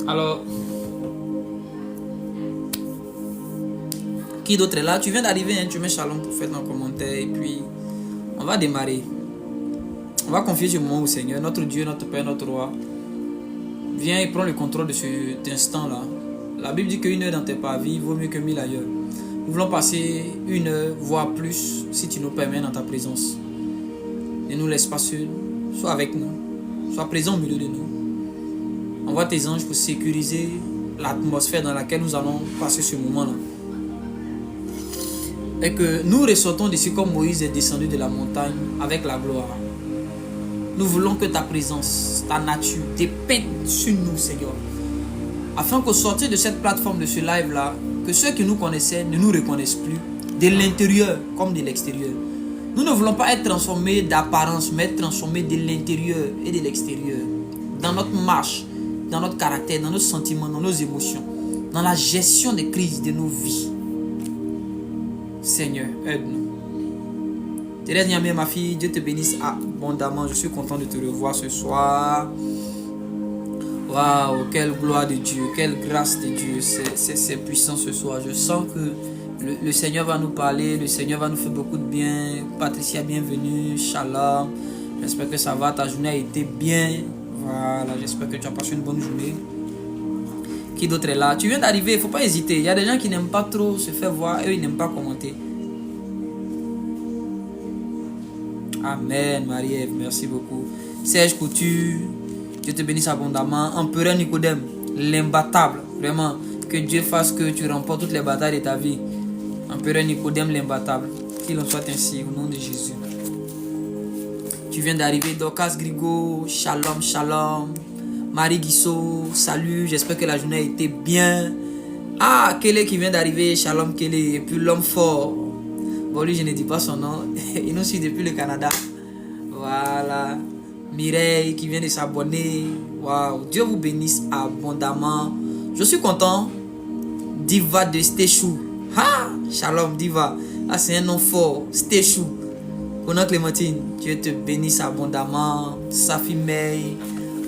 Alors, qui d'autre est là? Tu viens d'arriver, hein? Tu mets shalom pour faire ton commentaire et puis on va démarrer. On va confier ce moment au Seigneur, notre Dieu, notre Père, notre Roi. Viens et prends le contrôle de cet instant-là. La Bible dit qu'une heure dans tes parvis vaut mieux que 1000 ailleurs. Nous voulons passer 1 heure, voire plus, si tu nous permets, dans ta présence. Ne nous laisse pas seuls. Sois avec nous. Sois présent au milieu de nous. Envoie tes anges pour sécuriser l'atmosphère dans laquelle nous allons passer ce moment-là. Et que nous ressortons d'ici comme Moïse est descendu de la montagne avec la gloire. Nous voulons que ta présence, ta nature dépeigne sur nous, Seigneur. Afin qu'au sortir de cette plateforme, de ce live-là, que ceux qui nous connaissaient ne nous reconnaissent plus, de l'intérieur comme de l'extérieur. Nous ne voulons pas être transformés d'apparence, mais être transformés de l'intérieur et de l'extérieur. Dans notre marche, dans notre caractère, dans nos sentiments, dans nos émotions, dans la gestion des crises de nos vies. Seigneur, aide-nous. Thérèse Niamé, ma fille, Dieu te bénisse abondamment. Je suis content de te revoir ce soir. Waouh, quelle gloire de Dieu, quelle grâce de Dieu. C'est puissant ce soir. Je sens que le Seigneur va nous parler, le Seigneur va nous faire beaucoup de bien. Patricia, bienvenue. Shalom. J'espère que ça va, ta journée a été bien. Voilà, j'espère que tu as passé une bonne journée. Qui d'autre est là? Tu viens d'arriver, il ne faut pas hésiter. Il y a des gens qui n'aiment pas trop se faire voir, eux ils n'aiment pas commenter. Amen, Marie-Ève, merci beaucoup. Serge Couture, Dieu te bénisse abondamment. Empereur Nicodème, l'imbattable. Vraiment, que Dieu fasse que tu remportes toutes les batailles de ta vie. Empereur Nicodème, l'imbattable. Qu'il en soit ainsi, au nom de Jésus. Tu viens d'arriver, Dorcas Grigo, shalom, shalom. Marie Guissot, salut, j'espère que la journée a été bien. Ah, Kélé qui vient d'arriver, shalom Kélé. Et puis l'homme fort. Bon, lui, je ne dis pas son nom. Il nous suit depuis le Canada. Voilà. Mireille qui vient de s'abonner. Waouh. Dieu vous bénisse abondamment. Je suis content. Diva de Stéchou. Ah, shalom Diva. Ah, c'est un nom fort. Stéchou. Conan Clémentine. Dieu te bénisse abondamment. Safi May.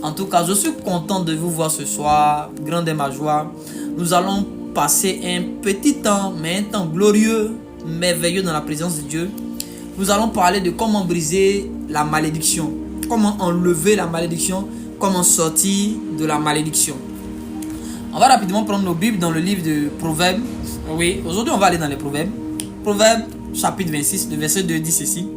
En tout cas, je suis content de vous voir ce soir. Grande est ma joie. Nous allons passer un petit temps, mais un temps glorieux, merveilleux dans la présence de Dieu. Nous allons parler de comment briser la malédiction, comment enlever la malédiction, comment sortir de la malédiction. On va rapidement prendre nos Bibles dans le livre de Proverbes. Oui, aujourd'hui on va aller dans les Proverbes. Proverbes chapitre 26, le verset 2 dit ceci.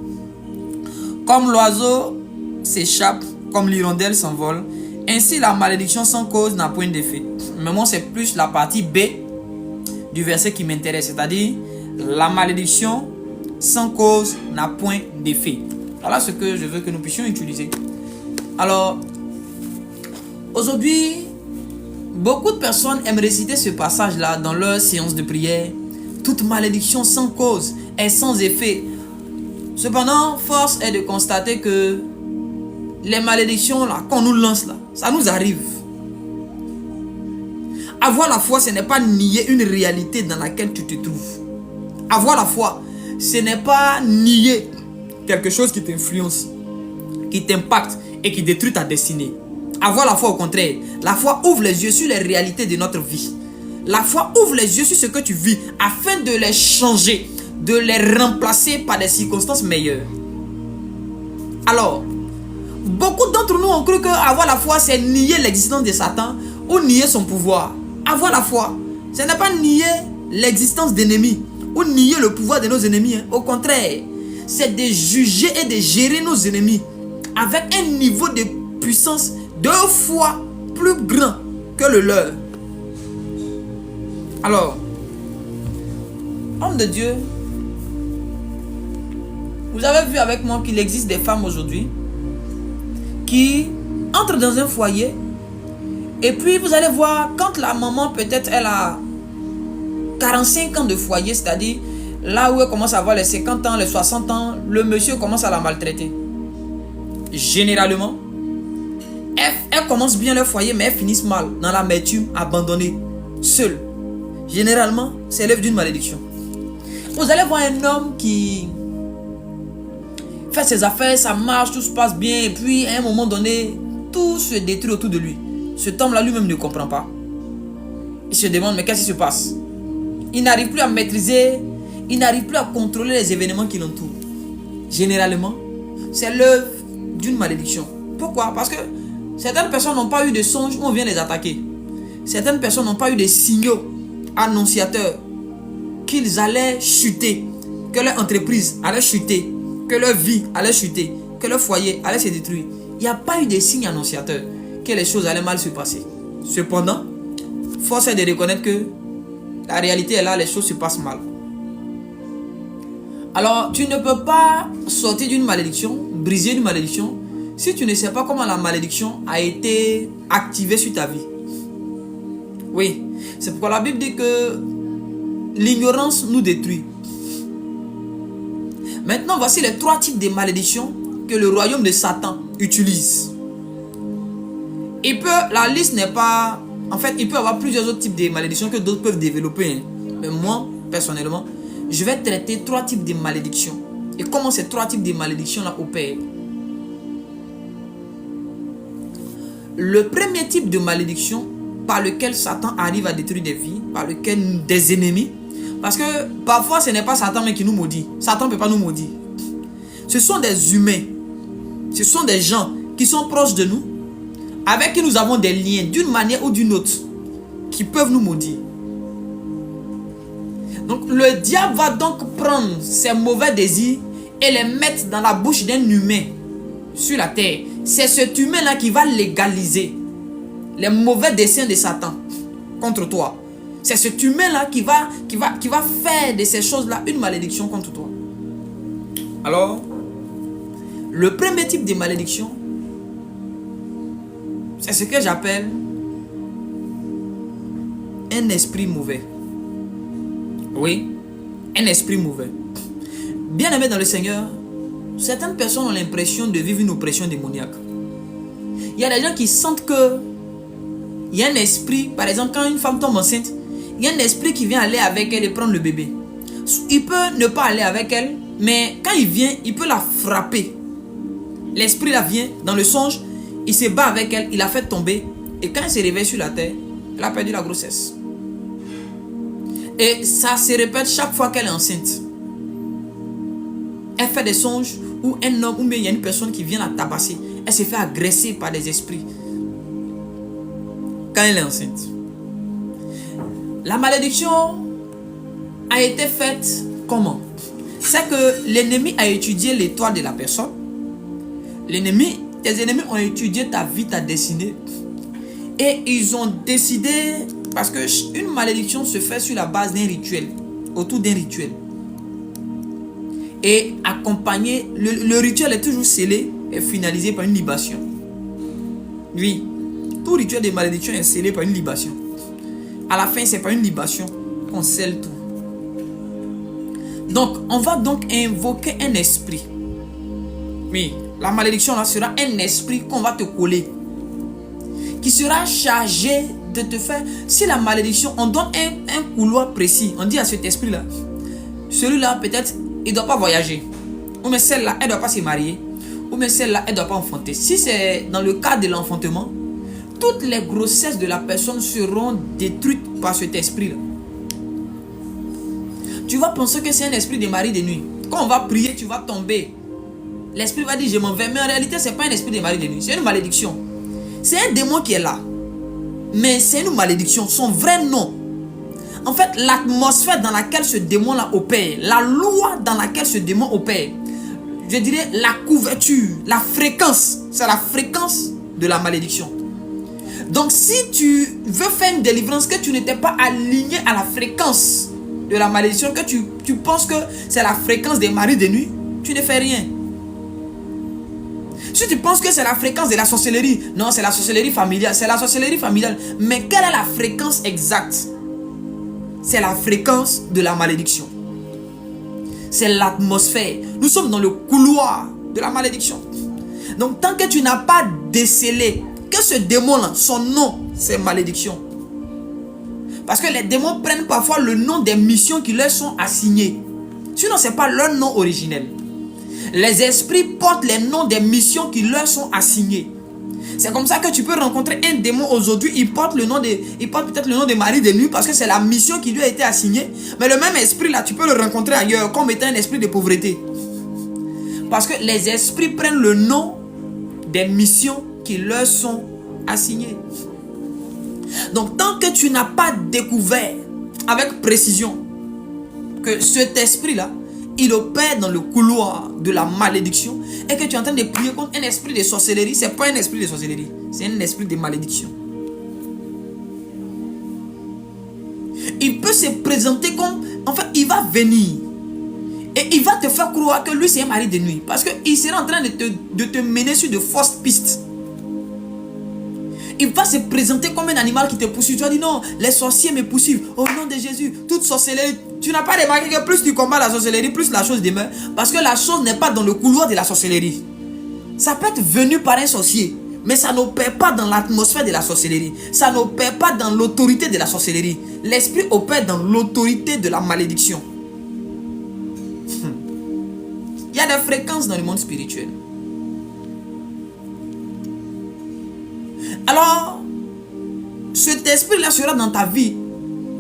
Comme l'oiseau s'échappe, comme l'hirondelle s'envole, ainsi la malédiction sans cause n'a point d'effet. Mais moi c'est plus la partie B du verset qui m'intéresse, c'est-à-dire la malédiction sans cause n'a point d'effet. Voilà ce que je veux que nous puissions utiliser. Alors, aujourd'hui, beaucoup de personnes aiment réciter ce passage-là dans leur séance de prière. Toute malédiction sans cause est sans effet. Cependant, force est de constater que les malédictions là qu'on nous lance là, ça nous arrive. Avoir la foi, ce n'est pas nier une réalité dans laquelle tu te trouves. Avoir la foi, ce n'est pas nier quelque chose qui t'influence, qui t'impacte et qui détruit ta destinée. Avoir la foi, au contraire, la foi ouvre les yeux sur les réalités de notre vie. La foi ouvre les yeux sur ce que tu vis afin de les changer, de les remplacer par des circonstances meilleures. Alors, beaucoup d'entre nous ont cru que avoir la foi, c'est nier l'existence de Satan ou nier son pouvoir. Avoir la foi, ce n'est pas nier l'existence d'ennemis ou nier le pouvoir de nos ennemis. Au contraire, c'est de juger et de gérer nos ennemis avec un niveau de puissance 2 fois plus grand que le leur. Alors, homme de Dieu, vous avez vu avec moi qu'il existe des femmes aujourd'hui qui entrent dans un foyer et puis vous allez voir quand la maman peut-être elle a 45 ans de foyer, c'est-à-dire là où elle commence à avoir les 50 ans, les 60 ans, le monsieur commence à la maltraiter. Généralement, elles commencent bien leur foyer mais elles finissent mal, dans l'amertume, abandonnées, seules. Généralement, c'est l'œuvre d'une malédiction. Vous allez voir un homme qui fait ses affaires, ça marche, tout se passe bien, et puis à un moment donné, tout se détruit autour de lui. cet homme-là lui-même ne comprend pas. Il se demande, mais qu'est-ce qui se passe? Il n'arrive plus à maîtriser, il n'arrive plus à contrôler les événements qui l'entourent. Généralement, c'est l'œuvre d'une malédiction. Pourquoi? Parce que certaines personnes n'ont pas eu de songes où on vient les attaquer. Certaines personnes n'ont pas eu de signaux annonciateurs qu'ils allaient chuter, que leur entreprise allait chuter, que leur vie allait chuter, que leur foyer allait se détruire. Il n'y a pas eu de signes annonciateurs que les choses allaient mal se passer. Cependant, force est de reconnaître que la réalité est là, les choses se passent mal. Alors, tu ne peux pas sortir d'une malédiction, briser une malédiction, si tu ne sais pas comment la malédiction a été activée sur ta vie. Oui, c'est pourquoi la Bible dit que l'ignorance nous détruit. Maintenant, voici les 3 types de malédictions que le royaume de Satan utilise. La liste n'est pas... En fait, il peut y avoir plusieurs autres types de malédictions que d'autres peuvent développer. Mais moi, personnellement, je vais traiter 3 types de malédictions. Et comment ces 3 types de malédictions-là opèrent. Le premier type de malédiction par lequel Satan arrive à détruire des vies, par lequel des ennemis. Parce que parfois, ce n'est pas Satan mais qui nous maudit. Satan ne peut pas nous maudire. Ce sont des humains. Ce sont des gens qui sont proches de nous, avec qui nous avons des liens d'une manière ou d'une autre, qui peuvent nous maudire. Donc le diable va donc prendre ses mauvais désirs et les mettre dans la bouche d'un humain sur la terre. C'est cet humain-là qui va légaliser les mauvais desseins de Satan contre toi. C'est cet humain-là qui va faire de ces choses-là une malédiction contre toi. Alors, le premier type de malédiction, c'est ce que j'appelle un esprit mauvais. Oui, un esprit mauvais. Bien aimé dans le Seigneur, certaines personnes ont l'impression de vivre une oppression démoniaque. Il y a des gens qui sentent que il y a un esprit, par exemple quand une femme tombe enceinte, il y a un esprit qui vient aller avec elle et prendre le bébé. Il peut ne pas aller avec elle, mais quand il vient, il peut la frapper. L'esprit là vient dans le songe, il se bat avec elle, il la fait tomber. Et quand elle se réveille sur la terre, elle a perdu la grossesse. Et ça se répète chaque fois qu'elle est enceinte. Elle fait des songes où un homme ou bien il y a une personne qui vient la tabasser. Elle se fait agresser par des esprits quand elle est enceinte. La malédiction a été faite comment? C'est que l'ennemi a étudié l'étoile de la personne. Tes ennemis ont étudié ta vie, ta destinée. Et ils ont décidé, parce qu'une malédiction se fait sur la base d'un rituel, autour d'un rituel. Et accompagné, le rituel est toujours scellé et finalisé par une libation. Oui, tout rituel de malédiction est scellé par une libation. À la fin, c'est par une libation qu'on scelle tout. Donc, on va donc invoquer un esprit. Oui, la malédiction là sera un esprit qu'on va te coller, qui sera chargé de te faire. Si la malédiction, on donne un couloir précis, on dit à cet esprit là, celui-là peut-être il ne doit pas voyager, ou mais celle-là elle ne doit pas se marier, ou mais celle-là elle ne doit pas enfanter. Si c'est dans le cas de l'enfantement, toutes les grossesses de la personne seront détruites par cet esprit là. Tu vas penser que c'est un esprit de mari de nuit. Quand on va prier, tu vas tomber. L'esprit va dire je m'en vais, mais en réalité c'est pas un esprit de mari de nuit, c'est une malédiction. C'est un démon qui est là, mais c'est une malédiction. Son vrai nom, en fait, l'atmosphère dans laquelle ce démon-là opère, la loi dans laquelle ce démon opère, je dirais la couverture, la fréquence, c'est la fréquence de la malédiction. Donc si tu veux faire une délivrance, que tu n'étais pas aligné à la fréquence de la malédiction, que tu penses que c'est la fréquence des maris de nuit, tu ne fais rien. Si tu penses que c'est la fréquence de la sorcellerie, non, c'est la sorcellerie familiale, c'est la sorcellerie familiale. Mais quelle est la fréquence exacte? C'est la fréquence de la malédiction. C'est l'atmosphère. Nous sommes dans le couloir de la malédiction. Donc tant que tu n'as pas décelé que ce démon-là, son nom, c'est malédiction. Parce que les démons prennent parfois le nom des missions qui leur sont assignées. Sinon, ce n'est pas leur nom originel. Les esprits portent les noms des missions qui leur sont assignées. C'est comme ça que tu peux rencontrer un démon aujourd'hui. Il porte peut-être le nom de mari de nuit parce que c'est la mission qui lui a été assignée. Mais le même esprit là, tu peux le rencontrer ailleurs comme étant un esprit de pauvreté. Parce que les esprits prennent le nom des missions qui leur sont assignées. Donc tant que tu n'as pas découvert avec précision que cet esprit-là, il opère dans le couloir de la malédiction et que tu es en train de prier contre un esprit de sorcellerie, c'est pas un esprit de sorcellerie, c'est un esprit de malédiction. Il peut se présenter comme, enfin, il va venir et il va te faire croire que lui c'est un mari de nuit parce qu'il sera en train de te mener sur de fausses pistes. Il va se présenter comme un animal qui te poursuit. Tu vas dire non, les sorciers me poursuivent. Au nom de Jésus, toute sorcellerie. Tu n'as pas remarqué que plus tu combats la sorcellerie, plus la chose demeure. Parce que la chose n'est pas dans le couloir de la sorcellerie. Ça peut être venu par un sorcier, mais ça n'opère pas dans l'atmosphère de la sorcellerie. Ça n'opère pas dans l'autorité de la sorcellerie. L'esprit opère dans l'autorité de la malédiction. Il y a des fréquences dans le monde spirituel. Alors, cet esprit-là sera dans ta vie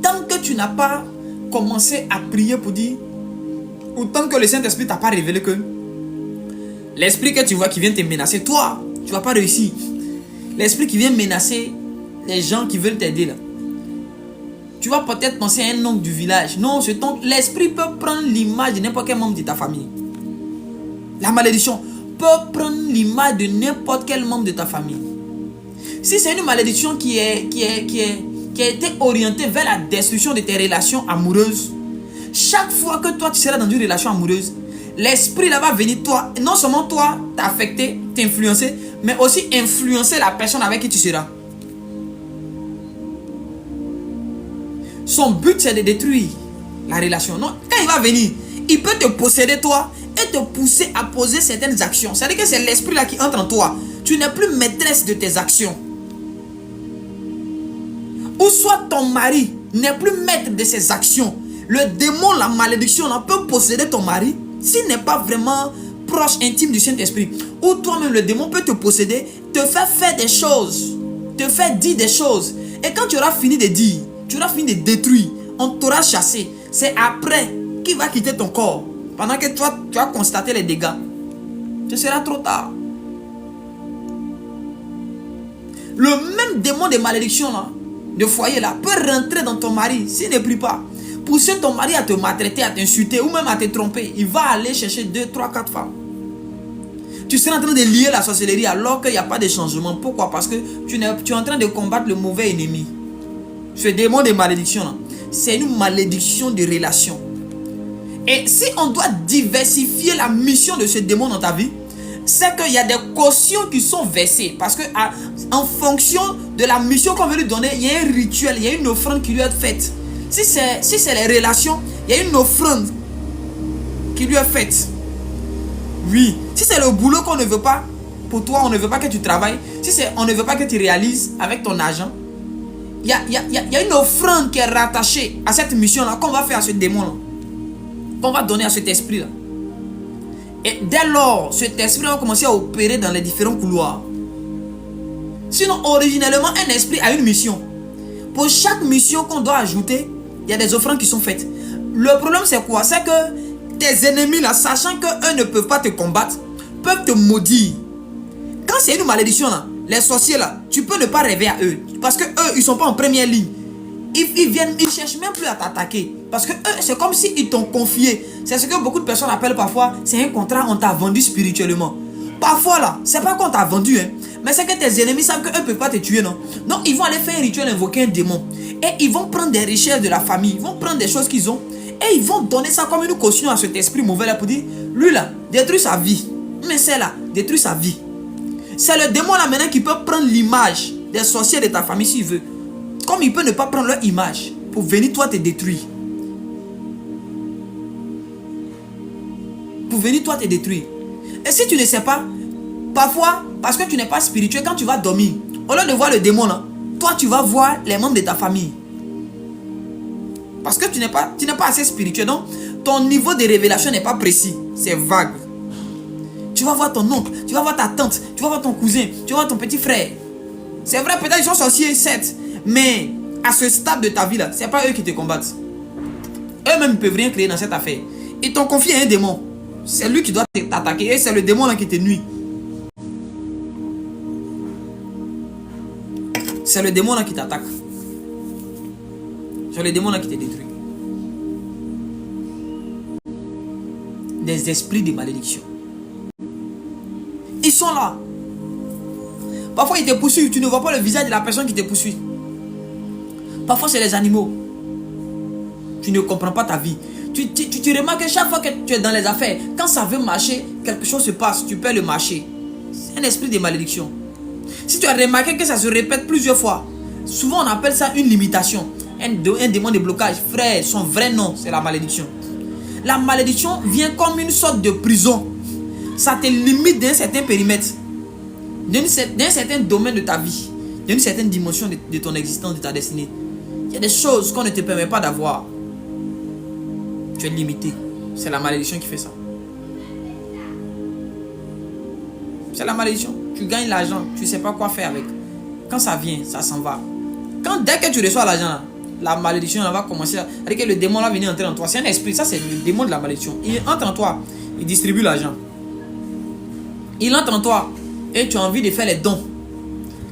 tant que tu n'as pas commencé à prier pour dire, ou tant que le Saint-Esprit t'a pas révélé que l'esprit que tu vois qui vient te menacer, toi, tu vas pas réussir. L'esprit qui vient menacer les gens qui veulent t'aider là. Tu vas peut-être penser à un oncle du village. Non, l'esprit peut prendre l'image de n'importe quel membre de ta famille. La malédiction peut prendre l'image de n'importe quel membre de ta famille. Si c'est une malédiction qui a été orientée vers la destruction de tes relations amoureuses, chaque fois que toi tu seras dans une relation amoureuse, l'esprit là va venir toi, non seulement toi t'affecter, t'influencer, mais aussi influencer la personne avec qui tu seras. Son but c'est de détruire la relation. Non, quand il va venir, il peut te posséder toi et te pousser à poser certaines actions. C'est-à-dire que c'est l'esprit là qui entre en toi. Tu n'es plus maîtresse de tes actions. Ou soit ton mari n'est plus maître de ses actions. Le démon, la malédiction, là, peut posséder ton mari s'il n'est pas vraiment proche, intime du Saint-Esprit. Ou toi-même, le démon peut te posséder, te faire faire des choses, te faire dire des choses. Et quand tu auras fini de dire, tu auras fini de détruire, on t'aura chassé. C'est après qu'il va quitter ton corps. Pendant que toi, tu as constaté les dégâts. Ce sera trop tard. Le même démon de malédiction là, de foyer là, peut rentrer dans ton mari s'il ne prie pas. Pousser ton mari à te maltraiter, à t'insulter ou même à te tromper. Il va aller chercher 2, 3, 4 femmes. Tu seras en train de lier la sorcellerie alors qu'il n'y a pas de changement. Pourquoi? Parce que tu es en train de combattre le mauvais ennemi. Ce démon de malédiction là, c'est une malédiction de relation. Et si on doit diversifier la mission de ce démon dans ta vie, c'est qu'il y a des cautions qui sont versées. Parce que en fonction de la mission qu'on veut lui donner, il y a un rituel, il y a une offrande qui lui est faite. Si c'est les relations, il y a une offrande qui lui est faite. Oui. Si c'est le boulot qu'on ne veut pas, pour toi, on ne veut pas que tu travailles. Si on ne veut pas que tu réalises avec ton argent, il y a une offrande qui est rattachée à cette mission-là qu'on va faire à ce démon-là. Qu'on va donner à cet esprit-là. Et dès lors, cet esprit va commencer à opérer dans les différents couloirs. Sinon, originellement, un esprit a une mission. Pour chaque mission qu'on doit ajouter, il y a des offrandes qui sont faites. Le problème, c'est quoi? C'est que tes ennemis, là, sachant qu'eux ne peuvent pas te combattre, peuvent te maudire. Quand c'est une malédiction, là, les sorciers, là, tu peux ne pas rêver à eux. Parce que eux, ils ne sont pas en première ligne. Ils viennent, ils cherchent même plus à t'attaquer. Parce que eux, c'est comme s'ils t'ont confié. C'est ce que beaucoup de personnes appellent parfois, c'est un contrat, on t'a vendu spirituellement. Parfois là, c'est pas qu'on t'a vendu, hein, mais c'est que tes ennemis savent qu'eux ne peuvent pas te tuer, non. Donc ils vont aller faire un rituel, invoquer un démon. Et ils vont prendre des richesses de la famille, ils vont prendre des choses qu'ils ont. Et ils vont donner ça comme une caution à cet esprit mauvais là pour dire, lui là, détruit sa vie. Mais c'est là, détruit sa vie. C'est le démon là maintenant qui peut prendre l'image des sorciers de ta famille s'il veut. Comme il peut ne pas prendre leur image pour venir toi te détruire. Pour venir toi te détruire. Et si tu ne sais pas, parfois, parce que tu n'es pas spirituel, quand tu vas dormir, au lieu de voir le démon là, toi tu vas voir les membres de ta famille. Parce que tu n'es pas assez spirituel. Donc, ton niveau de révélation n'est pas précis. C'est vague. Tu tu vas voir ton oncle, tu vas voir ta tante, tu vas voir ton cousin, tu vas voir ton petit frère. C'est vrai, peut-être ils sont sorciers, certes. Mais à ce stade de ta vie là, c'est pas eux qui te combattent. Eux-mêmes ne peuvent rien créer dans cette affaire. Ils t'ont confié un démon. C'est lui qui doit t'attaquer et c'est le démon là qui te nuit. C'est le démon là qui t'attaque. C'est le démon là qui te détruit. Des esprits de malédiction. Ils sont là. Parfois ils te poursuivent. Tu ne vois pas le visage de la personne qui te poursuit. Parfois c'est les animaux. Tu ne comprends pas ta vie. Tu remarques que chaque fois que tu es dans les affaires, quand ça veut marcher, quelque chose se passe, tu perds le marché. C'est un esprit de malédiction. Si tu as remarqué que ça se répète plusieurs fois, souvent on appelle ça une limitation. Un démon de blocage. Frère, son vrai nom, c'est la malédiction. La malédiction vient comme une sorte de prison. Ça te limite d'un certain périmètre, d'un certain domaine de ta vie, d'une certaine dimension de ton existence, de ta destinée. Il y a des choses qu'on ne te permet pas d'avoir. Tu es limité. C'est la malédiction qui fait ça. C'est la malédiction. Tu gagnes l'argent, tu ne sais pas quoi faire avec. Quand ça vient, ça s'en va. Dès que tu reçois l'argent, la malédiction elle va commencer. C'est-à-dire que le démon va venir entrer en toi. C'est un esprit, ça c'est le démon de la malédiction. Il entre en toi, il distribue l'argent. Il entre en toi et tu as envie de faire les dons.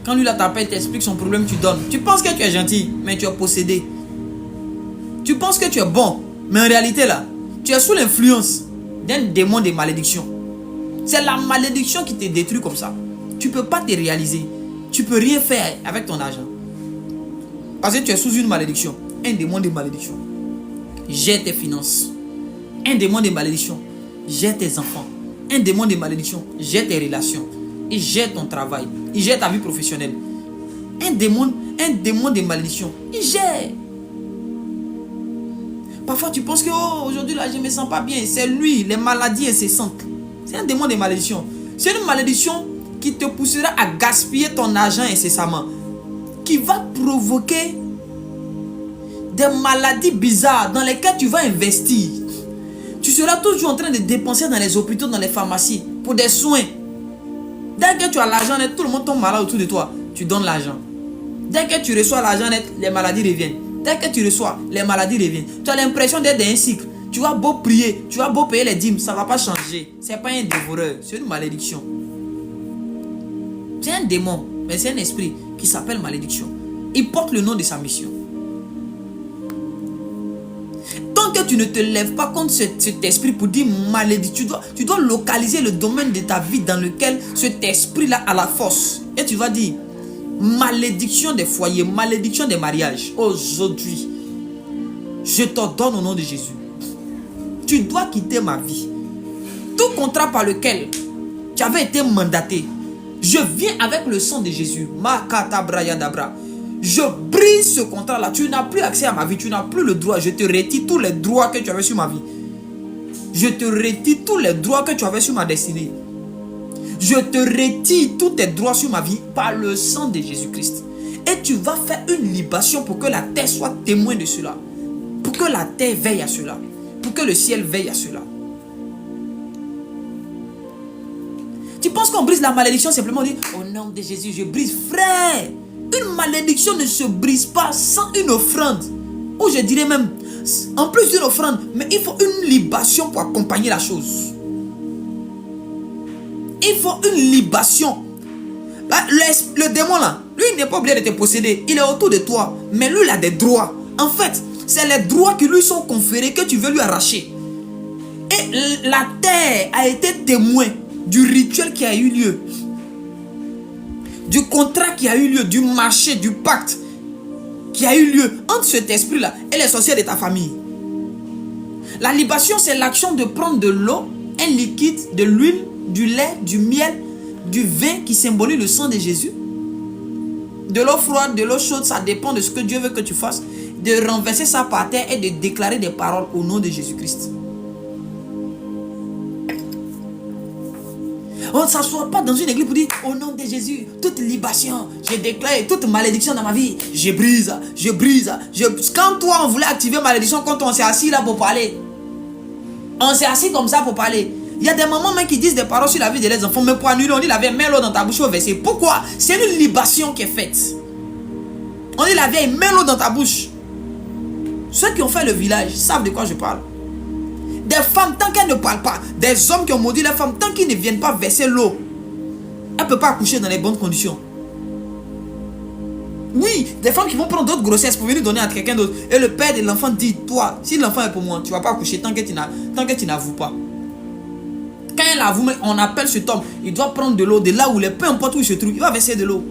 Quand lui là t'appelle, t'explique son problème, tu donnes. Tu penses que tu es gentil, mais tu es possédé. Tu penses que tu es bon, mais en réalité là, tu es sous l'influence d'un démon de malédiction. C'est la malédiction qui te détruit comme ça. Tu ne peux pas te réaliser. Tu ne peux rien faire avec ton argent. Parce que tu es sous une malédiction. Un démon de malédiction gère tes finances. Un démon de malédiction gère tes enfants. Un démon de malédiction gère tes relations. Il gère ton travail. Il gère ta vie professionnelle. Un démon de malédiction, il gère. Parfois tu penses que aujourd'hui là je ne me sens pas bien. C'est lui, les maladies incessantes. C'est un démon de malédiction. C'est une malédiction qui te poussera à gaspiller ton argent incessamment. Qui va provoquer des maladies bizarres dans lesquelles tu vas investir. Tu seras toujours en train de dépenser dans les hôpitaux, dans les pharmacies, pour des soins. Dès que tu as l'argent net, tout le monde tombe malade autour de toi. Tu donnes l'argent. Dès que tu reçois l'argent net, les maladies reviennent. Dès que tu reçois, les maladies reviennent. Tu as l'impression d'être dans un cycle. Tu vas beau prier, tu vas beau payer les dîmes, ça ne va pas changer. Ce n'est pas un dévoreur, c'est une malédiction. C'est un démon, mais c'est un esprit qui s'appelle malédiction. Il porte le nom de sa mission. Tant que tu ne te lèves pas contre cet esprit pour dire malédiction, tu dois localiser le domaine de ta vie dans lequel cet esprit-là a la force. Et tu vas dire, malédiction des foyers, malédiction des mariages. Aujourd'hui, je t'ordonne au nom de Jésus. Tu dois quitter ma vie. Tout contrat par lequel tu avais été mandaté, je viens avec le sang de Jésus. Je brise ce contrat-là. Tu n'as plus accès à ma vie. Tu n'as plus le droit. Je te retire tous les droits que tu avais sur ma vie. Je te retire tous les droits que tu avais sur ma destinée. Je te retire tous tes droits sur ma vie par le sang de Jésus-Christ. Et tu vas faire une libation pour que la terre soit témoin de cela. Pour que la terre veille à cela. Pour que le ciel veille à cela. Tu penses qu'on brise la malédiction simplement dit au nom de Jésus je brise. Frère, une malédiction ne se brise pas sans une offrande. Ou je dirais même en plus d'une offrande, mais il faut une libation pour accompagner la chose. Il faut une libation. Le démon là, lui il n'est pas obligé de te posséder. Il est autour de toi, mais lui il a des droits. En fait, c'est les droits qui lui sont conférés que tu veux lui arracher. Et la terre a été témoin du rituel qui a eu lieu, du contrat qui a eu lieu, du marché, du pacte qui a eu lieu entre cet esprit-là et les sorciers de ta famille. La libation, c'est l'action de prendre de l'eau, un liquide, de l'huile, du lait, du miel, du vin qui symbolise le sang de Jésus, de l'eau froide, de l'eau chaude, ça dépend de ce que Dieu veut que tu fasses, de renverser ça par terre et de déclarer des paroles au nom de Jésus-Christ. On ne s'assoit pas dans une église pour dire au nom de Jésus, toute libation, je déclare, toute malédiction dans ma vie, je brise, je brise. Quand toi on voulait activer malédiction, quand on s'est assis là pour parler, on s'est assis comme ça pour parler. Il y a des mamans même qui disent des paroles sur la vie de leurs enfants, mais pour annuler, on dit la vieille, mets l'eau dans ta bouche au verset. Pourquoi? C'est une libation qui est faite. On dit la vieille, mets l'eau dans ta bouche. Ceux qui ont fait le village savent de quoi je parle. Des femmes, tant qu'elles ne parlent pas, des hommes qui ont maudit les femmes, tant qu'ils ne viennent pas verser l'eau, elles ne peuvent pas accoucher dans les bonnes conditions. Oui, des femmes qui vont prendre d'autres grossesses pour venir donner à quelqu'un d'autre. Et le père de l'enfant dit, toi, si l'enfant est pour moi, tu ne vas pas accoucher tant que tu n'avoues pas. Quand elle avoue, on appelle cet homme, il doit prendre de l'eau de là où il est, peu importe où il se trouve, il va verser de l'eau.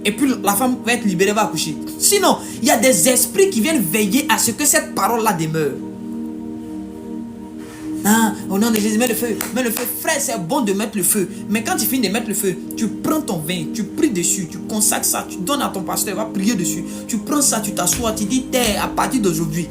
Et puis la femme va être libérée, va accoucher. Sinon, il y a des esprits qui viennent veiller à ce que cette parole-là demeure. Ah, au nom de Jésus, mets le feu. Mets le feu. Frère, c'est bon de mettre le feu. Mais quand tu finis de mettre le feu, tu prends ton vin, tu pries dessus, tu consacres ça, tu donnes à ton pasteur, il va prier dessus. Tu prends ça, tu t'assois, tu dis, Terre, à partir d'aujourd'hui,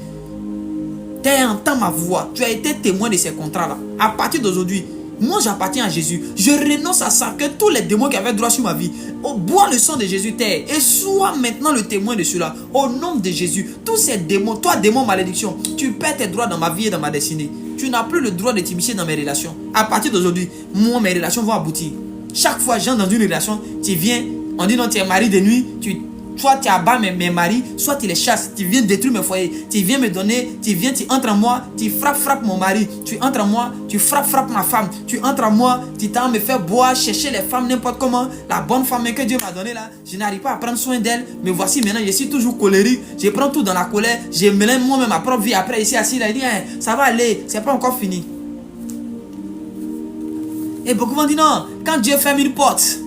Terre, entends ma voix. Tu as été témoin de ces contrats-là. À partir d'aujourd'hui, moi j'appartiens à Jésus. Je renonce à ça, que tous les démons qui avaient droit sur ma vie, bois le sang de Jésus, Terre, et sois maintenant le témoin de cela. Au nom de Jésus, tous ces démons, toi démon malédiction, tu perds tes droits dans ma vie et dans ma destinée. Tu n'as plus le droit de t'immiscer dans mes relations. À partir d'aujourd'hui, moi, mes relations vont aboutir. Chaque fois que j'entre dans une relation, tu viens, on dit non, tu es mari de nuit, soit tu abats mes maris, soit tu les chasses, tu viens détruire mes foyers, tu viens me donner, tu entres en moi, tu frappes mon mari, tu entres en moi, tu frappes ma femme, tu entres en moi, tu t'en me faire boire, chercher les femmes n'importe comment, la bonne femme que Dieu m'a donnée là, je n'arrive pas à prendre soin d'elle, mais voici maintenant, je suis toujours colérique, je prends tout dans la colère, je mélange moi-même ma propre vie, après ici assis là, il dit, ça va aller, c'est pas encore fini. Et beaucoup vont dire non, quand Dieu ferme une porte,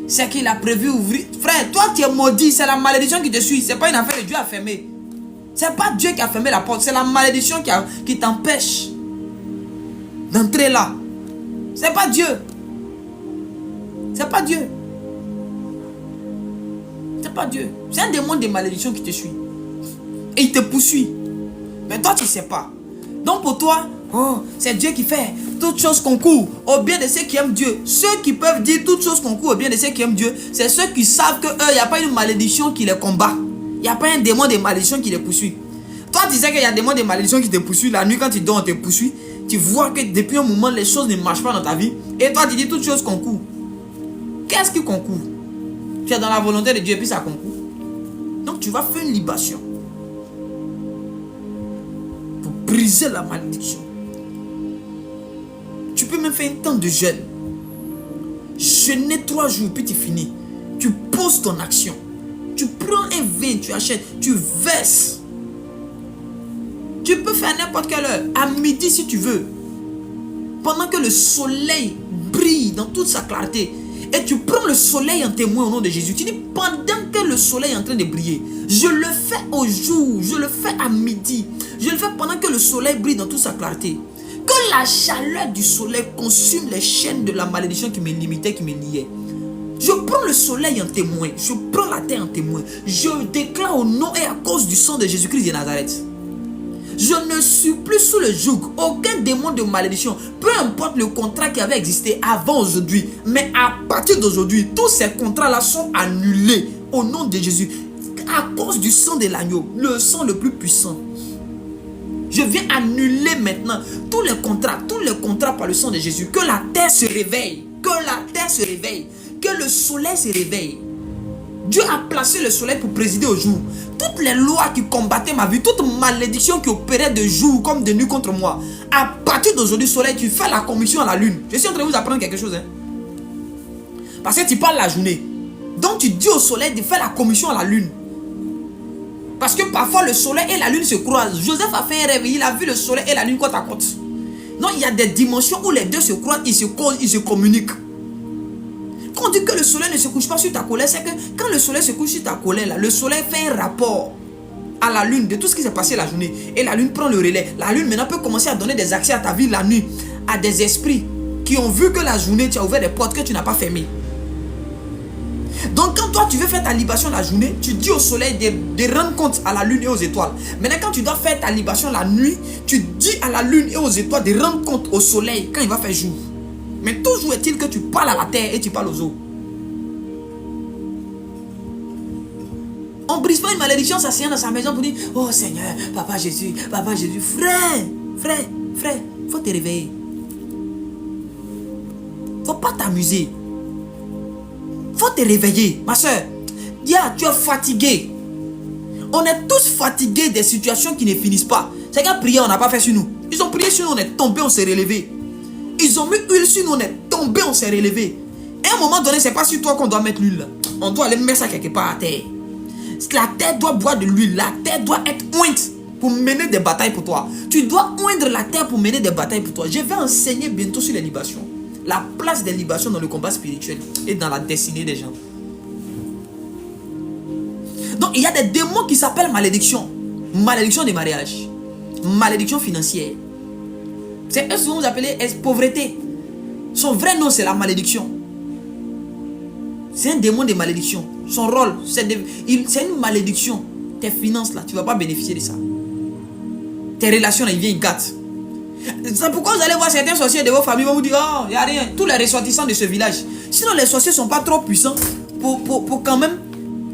c'est qu'il a prévu ouvrir. Frère, toi tu es maudit, c'est la malédiction qui te suit. C'est pas une affaire de Dieu à fermer. C'est pas Dieu qui a fermé la porte, c'est la malédiction qui t'empêche d'entrer là. C'est pas Dieu. C'est pas Dieu. C'est pas Dieu. C'est un démon de malédiction qui te suit. Et il te poursuit. Mais toi tu sais pas. Donc pour toi, oh, c'est Dieu qui fait. Toutes choses concourent au bien de ceux qui aiment Dieu. Ceux qui peuvent dire toutes choses concourent au bien de ceux qui aiment Dieu, c'est ceux qui savent que il n'y a pas une malédiction qui les combat. Il n'y a pas un démon de malédiction qui les poursuit. Toi, tu sais qu'il y a un démon de malédiction qui te poursuit. La nuit, quand tu dors, on te poursuit. Tu vois que depuis un moment, les choses ne marchent pas dans ta vie. Et toi, tu dis toutes choses concourent. Qu'est-ce qui concourt? Tu es dans la volonté de Dieu et puis ça concourt. Donc, tu vas faire une libation pour briser la malédiction. Tu peux même faire un temps de jeûne. Jeûner 3 jours, puis tu finis. Tu poses ton action. Tu prends un vin, tu achètes, tu verses. Tu peux faire n'importe quelle heure. À midi si tu veux. Pendant que le soleil brille dans toute sa clarté. Et tu prends le soleil en témoin au nom de Jésus. Tu dis pendant que le soleil est en train de briller. Je le fais au jour. Je le fais à midi. Je le fais pendant que le soleil brille dans toute sa clarté. Que la chaleur du soleil consume les chaînes de la malédiction qui me limitait, qui me liait. Je prends le soleil en témoin. Je prends la terre en témoin. Je déclare au nom et à cause du sang de Jésus-Christ de Nazareth. Je ne suis plus sous le joug. Aucun démon de malédiction. Peu importe le contrat qui avait existé avant aujourd'hui. Mais à partir d'aujourd'hui, tous ces contrats-là sont annulés au nom de Jésus. À cause du sang de l'agneau. Le sang le plus puissant. Je viens annuler maintenant tous les contrats par le sang de Jésus. Que la terre se réveille. Que la terre se réveille. Que le soleil se réveille. Dieu a placé le soleil pour présider au jour. Toutes les lois qui combattaient ma vie, toute malédiction qui opérait de jour comme de nuit contre moi. À partir d'aujourd'hui, soleil, tu fais la commission à la lune. Je suis en train de vous apprendre quelque chose. Parce que tu parles la journée. Donc tu dis au soleil de faire la commission à la lune. Parce que parfois le soleil et la lune se croisent. Joseph a fait un rêve, il a vu le soleil et la lune côte à côte. Non, il y a des dimensions où les deux se croisent, ils se communiquent. Quand on dit que le soleil ne se couche pas sur ta colère, c'est que quand le soleil se couche sur ta colère, là, le soleil fait un rapport à la lune de tout ce qui s'est passé la journée. Et la lune prend le relais. La lune maintenant peut commencer à donner des accès à ta vie la nuit, à des esprits qui ont vu que la journée, tu as ouvert des portes que tu n'as pas fermées. Donc quand toi tu veux faire ta libation la journée, tu dis au soleil de rendre compte à la lune et aux étoiles. Maintenant quand tu dois faire ta libation la nuit, tu dis à la lune et aux étoiles de rendre compte au soleil quand il va faire jour. Mais toujours est-il que tu parles à la terre et tu parles aux eaux. On ne brise pas une malédiction s'asseyant dans sa maison pour dire oh Seigneur, Papa Jésus, Frère, faut te réveiller. Faut pas t'amuser. Faut te réveiller, ma soeur. Yeah, tu es fatigué. On est tous fatigués des situations qui ne finissent pas. C'est qu'à prier, on n'a pas fait sur nous. Ils ont prié sur nous, on est tombé, on s'est relevé. Ils ont mis l'huile sur nous, on est tombé, on s'est relevé. Et à un moment donné, c'est pas sur toi qu'on doit mettre l'huile. On doit aller mettre ça quelque part à terre. La terre doit boire de l'huile. La terre doit être ointe pour mener des batailles pour toi. Tu dois oindre la terre pour mener des batailles pour toi. Je vais enseigner bientôt sur les libations. La place des libations dans le combat spirituel et dans la destinée des gens. Donc il y a des démons qui s'appellent malédiction. Malédiction des mariages. Malédiction financière. C'est eux souvent vous appelez pauvreté. Son vrai nom c'est la malédiction. C'est un démon de malédiction. Son rôle c'est une malédiction. Tes finances là, tu ne vas pas bénéficier de ça. Tes relations là, ils viennent, ils gâtent. C'est pourquoi vous allez voir certains sorciers de vos familles vont vous dire oh, il n'y a rien. Tous les ressortissants de ce village. Sinon les sorciers ne sont pas trop puissants pour quand même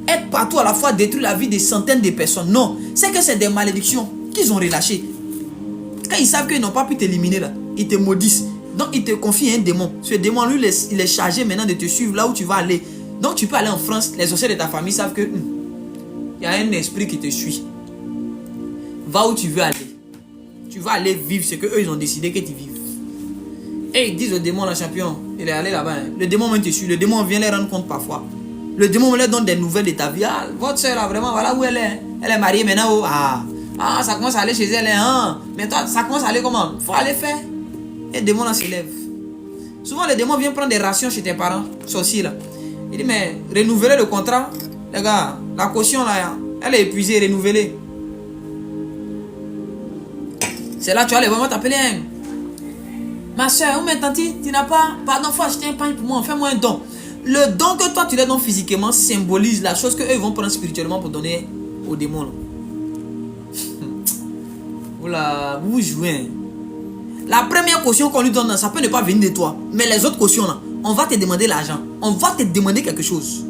être partout à la fois, détruire la vie de centaines de personnes. Non, c'est que c'est des malédictions qu'ils ont relâchées. Quand ils savent qu'ils n'ont pas pu t'éliminer là, ils te maudissent. Donc ils te confient un démon. Ce démon, lui, il est chargé maintenant de te suivre là où tu vas aller. Donc tu peux aller en France, les sorciers de ta famille savent que il y a un esprit qui te suit. Va où tu veux aller. Tu vas aller vivre ce qu'eux ils ont décidé que tu vives. Et ils disent au démon, la champion, il est allé là-bas. Hein. Le démon même te suit. Le démon vient les rendre compte parfois. Le démon leur donne des nouvelles de ta vie. Ah, votre soeur là, vraiment, voilà où elle est. Hein. Elle est mariée maintenant. Oh, ça commence à aller chez elle. Hein. Mais toi, ça commence à aller comment? Faut aller faire. Et le démon là s'élève. Souvent, le démon vient prendre des rations chez tes parents, sorciers là. Il dit, mais renouvelez le contrat. Les gars, la caution là, elle est épuisée, renouvelée. C'est là que tu vas aller vraiment t'appeler. Hein. Ma soeur, ou ma tante, tu n'as pas. Pardon, faut acheter un pain pour moi, fais-moi un don. Le don que toi tu leur donnes physiquement symbolise la chose qu'eux vont prendre spirituellement pour donner aux démons. Voilà, vous jouez. La première caution qu'on lui donne, ça peut ne pas venir de toi. Mais les autres cautions là, on va te demander l'argent. On va te demander quelque chose.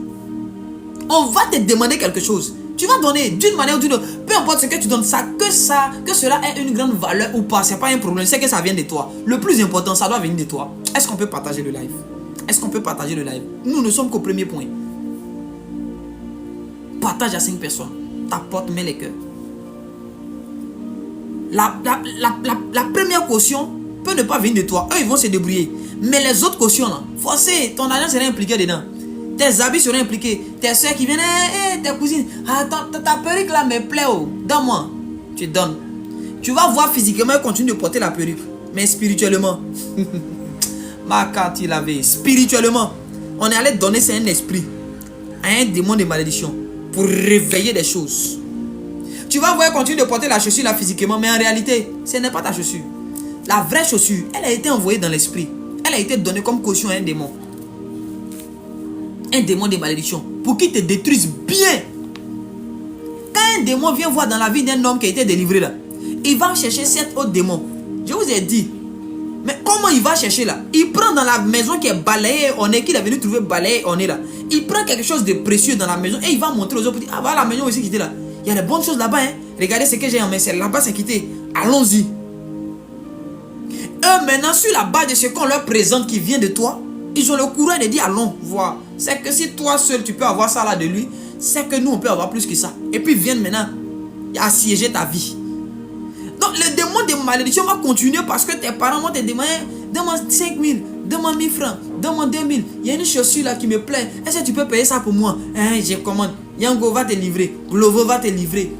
On va te demander quelque chose. Tu vas donner d'une manière ou d'une autre. Peu importe ce que tu donnes, que cela ait une grande valeur ou pas, c'est pas un problème. C'est que ça vient de toi. Le plus important, ça doit venir de toi. Est-ce qu'on peut partager le live? Est-ce qu'on peut partager le live? Nous ne sommes qu'au premier point. Partage à 5 personnes. Ta porte, mets les cœurs. La première caution peut ne pas venir de toi. Eux, ils vont se débrouiller. Mais les autres cautions, là, forcément, ton argent serait impliqué dedans. Tes habits seraient impliqués. Tes soeurs qui viennent, tes cousines. Ta perruque là me plaît. Oh. Donne-moi. Tu donnes. Tu vas voir physiquement, elle continue de porter la perruque. Mais spirituellement, ma carte, il avait. Spirituellement, on est allé donner c'est un esprit à un démon de malédiction pour réveiller des choses. Tu vas voir, elle continue de porter la chaussure là physiquement, mais en réalité, ce n'est pas ta chaussure. La vraie chaussure, elle a été envoyée dans l'esprit. Elle a été donnée comme caution à un démon. Un démon de malédiction. Pour qu'il te détruise bien. Quand un démon vient voir dans la vie d'un homme qui a été délivré là, il va chercher cet autre démon. Je vous ai dit. Mais comment il va chercher là? Il prend dans la maison qui est balayée, qu'il est venu trouver balayée, là. Il prend quelque chose de précieux dans la maison et il va montrer aux autres. Ah, voilà la maison aussi qui était là. Il y a des bonnes choses là-bas. Hein. Regardez ce que j'ai en main. C'est là-bas, c'est quitté. Allons-y. Eux, maintenant, sur la base de ce qu'on leur présente qui vient de toi, ils ont le courage de dire allons voir. C'est que si toi seul tu peux avoir ça là de lui, c'est que nous on peut avoir plus que ça. Et puis viennent maintenant assiéger ta vie. Donc le démon de malédiction va continuer parce que tes parents vont te demander demande 5 000, demande 1000 francs, demande 2000. Il y a une chaussure là qui me plaît. Est-ce que tu peux payer ça pour moi? Je commande. Yango va te livrer. Glovo va te livrer.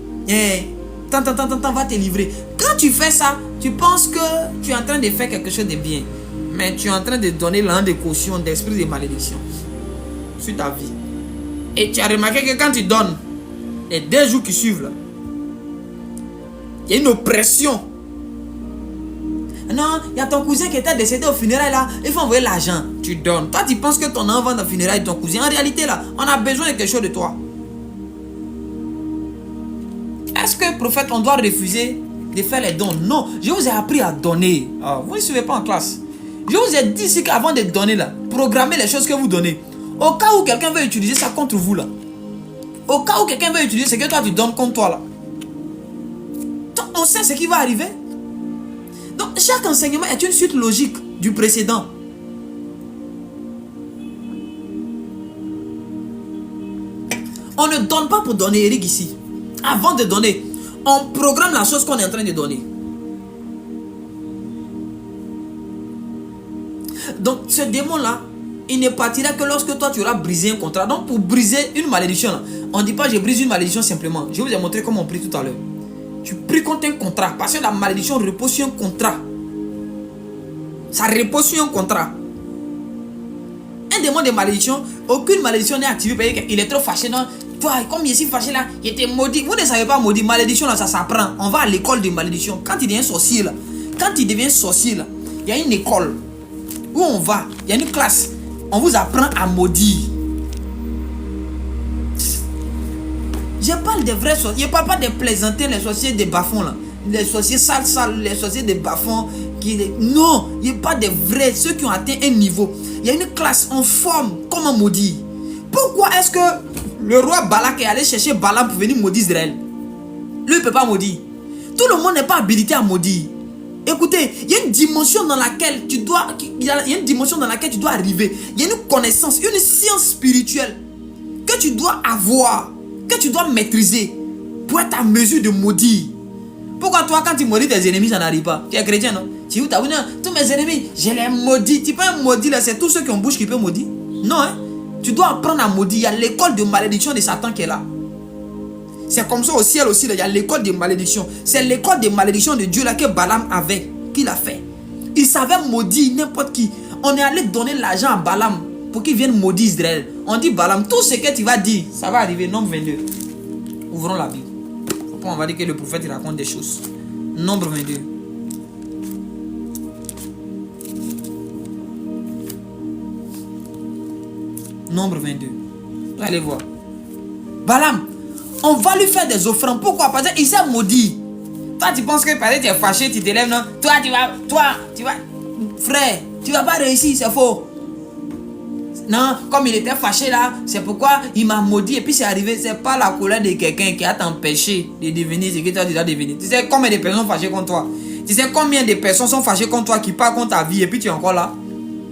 Tant va te livrer. Quand tu fais ça, tu penses que tu es en train de faire quelque chose de bien. Mais tu es en train de donner l'un des cautions d'esprit de malédiction sur ta vie. Et tu as remarqué que quand tu donnes, les 2 jours qui suivent là, il y a une oppression. Non, il y a ton cousin qui était décédé au funérailles là, il faut envoyer l'argent. Tu donnes. Toi tu penses que ton enfant dans le funérailles de ton cousin. En réalité là, on a besoin de quelque chose de toi. Est-ce que prophète, on doit refuser de faire les dons? Non, je vous ai appris à donner. Vous ne suivez pas en classe. Je vous ai dit ici qu'avant de donner là, programmez les choses que vous donnez. Au cas où quelqu'un veut utiliser ça contre vous là. Au cas où quelqu'un veut utiliser ce que toi tu donnes contre toi là. Donc on sait ce qui va arriver. Donc chaque enseignement est une suite logique du précédent. On ne donne pas pour donner, Eric, ici. Avant de donner, on programme la chose qu'on est en train de donner. Donc, ce démon-là, il ne partira que lorsque toi, tu auras brisé un contrat. Donc, pour briser une malédiction, là, on ne dit pas, je brise une malédiction simplement. Je vous ai montré comment on prie tout à l'heure. Tu pries contre un contrat, parce que la malédiction repose sur un contrat. Ça repose sur un contrat. Un démon de malédiction, aucune malédiction n'est activée parce qu'il est trop fâché. Non? Toi, comme je suis fâché là, il était maudit. Vous ne savez pas maudit. Malédiction là, ça s'apprend. On va à l'école de malédiction. Quand il devient sorcier là, il y a une école où on va. Il y a une classe. On vous apprend à maudire. Je parle des vrais sorciers. Je ne parle pas des plaisantins, les sorciers des bas-fonds là. Les sorciers sales, les sorciers des bas-fonds. Non, il n'y a pas des vrais, ceux qui ont atteint un niveau. Il y a une classe, on forme comment maudire. Pourquoi est-ce que le roi Balak est allé chercher Balaam pour venir maudire Israël? Lui, il ne peut pas maudire. Tout le monde n'est pas habilité à maudire. Écoutez, il y a une dimension dans laquelle tu dois, arriver. Il y a une connaissance, une science spirituelle que tu dois avoir, que tu dois maîtriser pour être à mesure de maudire. Pourquoi toi, quand tu maudis tes ennemis, ça n'arrive pas? Tu es chrétien, non? Tu dis, tous mes ennemis, je les maudis. Tu peux maudire là, c'est tous ceux qui ont bouche qui peuvent maudire. Non, hein? Tu dois apprendre à maudire. Il y a l'école de malédiction de Satan qui est là. C'est comme ça au ciel aussi, là, il y a l'école de malédiction. C'est l'école de malédiction de Dieu là que Balaam avait, qu'il a fait. Il savait maudire n'importe qui. On est allé donner l'argent à Balaam pour qu'il vienne maudire Israël. On dit Balaam, tout ce que tu vas dire, ça va arriver. Nombre 22. Ouvrons la Bible. On va dire que le prophète il raconte des choses. Nombre 22. Nombre 22. Vous allez voir. Balaam, on va lui faire des offrandes. Pourquoi? Parce qu'il s'est maudit. Toi, tu penses que tu es fâché, tu te lèves, non? Toi, tu vas. Frère, tu vas pas réussir, c'est faux. Non, comme il était fâché là, c'est pourquoi il m'a maudit. Et puis c'est arrivé, c'est pas la colère de quelqu'un qui a t'empêché de devenir ce que tu as déjà devenu. Tu sais combien de personnes sont fâchées contre toi? Tu sais combien de personnes sont fâchées contre toi qui parlent contre ta vie et puis tu es encore là?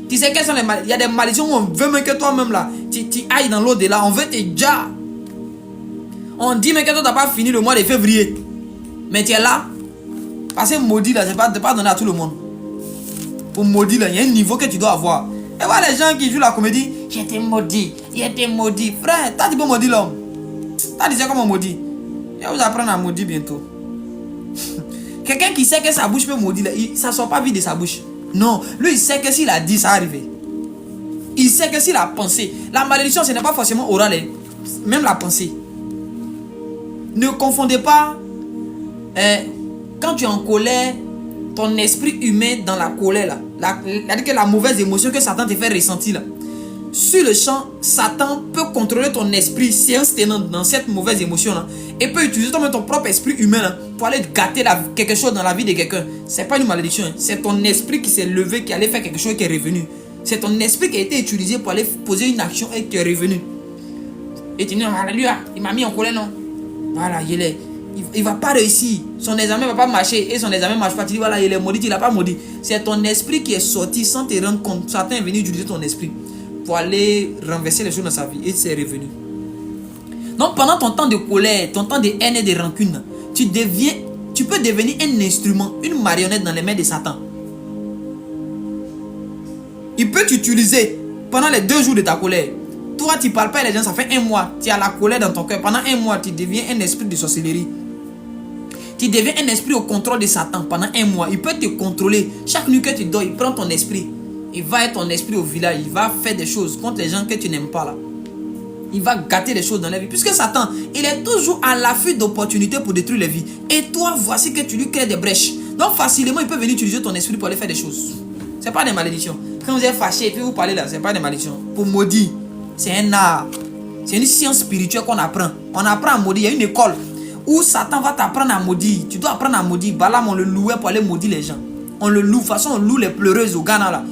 Tu sais quelles sont les malédictions? Il y a des malédictions où on veut même que toi-même là, tu ailles dans l'au-delà, on veut te déjà. On dit mais que toi t'as pas fini le mois de février. Mais tu es là. Parce que maudit là, c'est pas donné à tout le monde. Pour maudire là, il y a un niveau que tu dois avoir. Et voilà les gens qui jouent la comédie. J'étais maudit, frère, toi tu peux maudire l'homme. Toi tu sais comment maudire. Je vais vous apprendre à maudire bientôt. Quelqu'un qui sait que sa bouche peut maudire, ça ne sort pas vide de sa bouche. Non, lui il sait que s'il a dit, ça va arriver. Il sait que s'il a pensé. La malédiction ce n'est pas forcément oral, même la pensée. Ne confondez pas quand tu es en colère, ton esprit humain dans la colère là. C'est-à-dire que la mauvaise émotion que Satan te fait ressentir là. Sur le champ, Satan peut contrôler ton esprit séance tenante dans cette mauvaise émotion là. Et peut utiliser ton propre esprit humain là, pour aller gâter quelque chose dans la vie de quelqu'un. C'est pas une malédiction. C'est ton esprit qui s'est levé, qui allait faire quelque chose qui est revenu. C'est ton esprit qui a été utilisé pour aller poser une action et qui est revenu. Et tu dis, alléluia, il m'a mis en colère, non? Voilà, il va pas réussir. Son examen va pas marcher. Et son examen marche pas. Tu dis, voilà, il est maudit, il a pas maudit. C'est ton esprit qui est sorti sans te rendre compte. Satan est venu utiliser ton esprit pour aller renverser les choses dans sa vie. Et c'est revenu. Donc pendant ton temps de colère, ton temps de haine et de rancune, tu peux devenir un instrument, une marionnette dans les mains de Satan. Il peut t'utiliser pendant les 2 jours de ta colère. Toi, tu ne parles pas à les gens, ça fait 1 mois. Tu as la colère dans ton cœur. Pendant 1 mois, tu deviens un esprit de sorcellerie. Tu deviens un esprit au contrôle de Satan pendant 1 mois. Il peut te contrôler. Chaque nuit que tu dors, il prend ton esprit. Il va être ton esprit au village. Il va faire des choses contre les gens que tu n'aimes pas là. Il va gâter les choses dans la vie. Puisque Satan, il est toujours à l'affût d'opportunités pour détruire les vies. Et toi, voici que tu lui crées des brèches. Donc facilement, il peut venir utiliser ton esprit pour aller faire des choses. Ce n'est pas des malédictions. Quand vous êtes fâché et puis vous parlez là, ce n'est pas des malédictions. Pour maudire, c'est un art. C'est une science spirituelle qu'on apprend. On apprend à maudire. Il y a une école où Satan va t'apprendre à maudire. Tu dois apprendre à maudire. Balaam, on le louait pour aller maudire les gens. On le loue. De toute façon, on loue les pleureuses au Ghana là.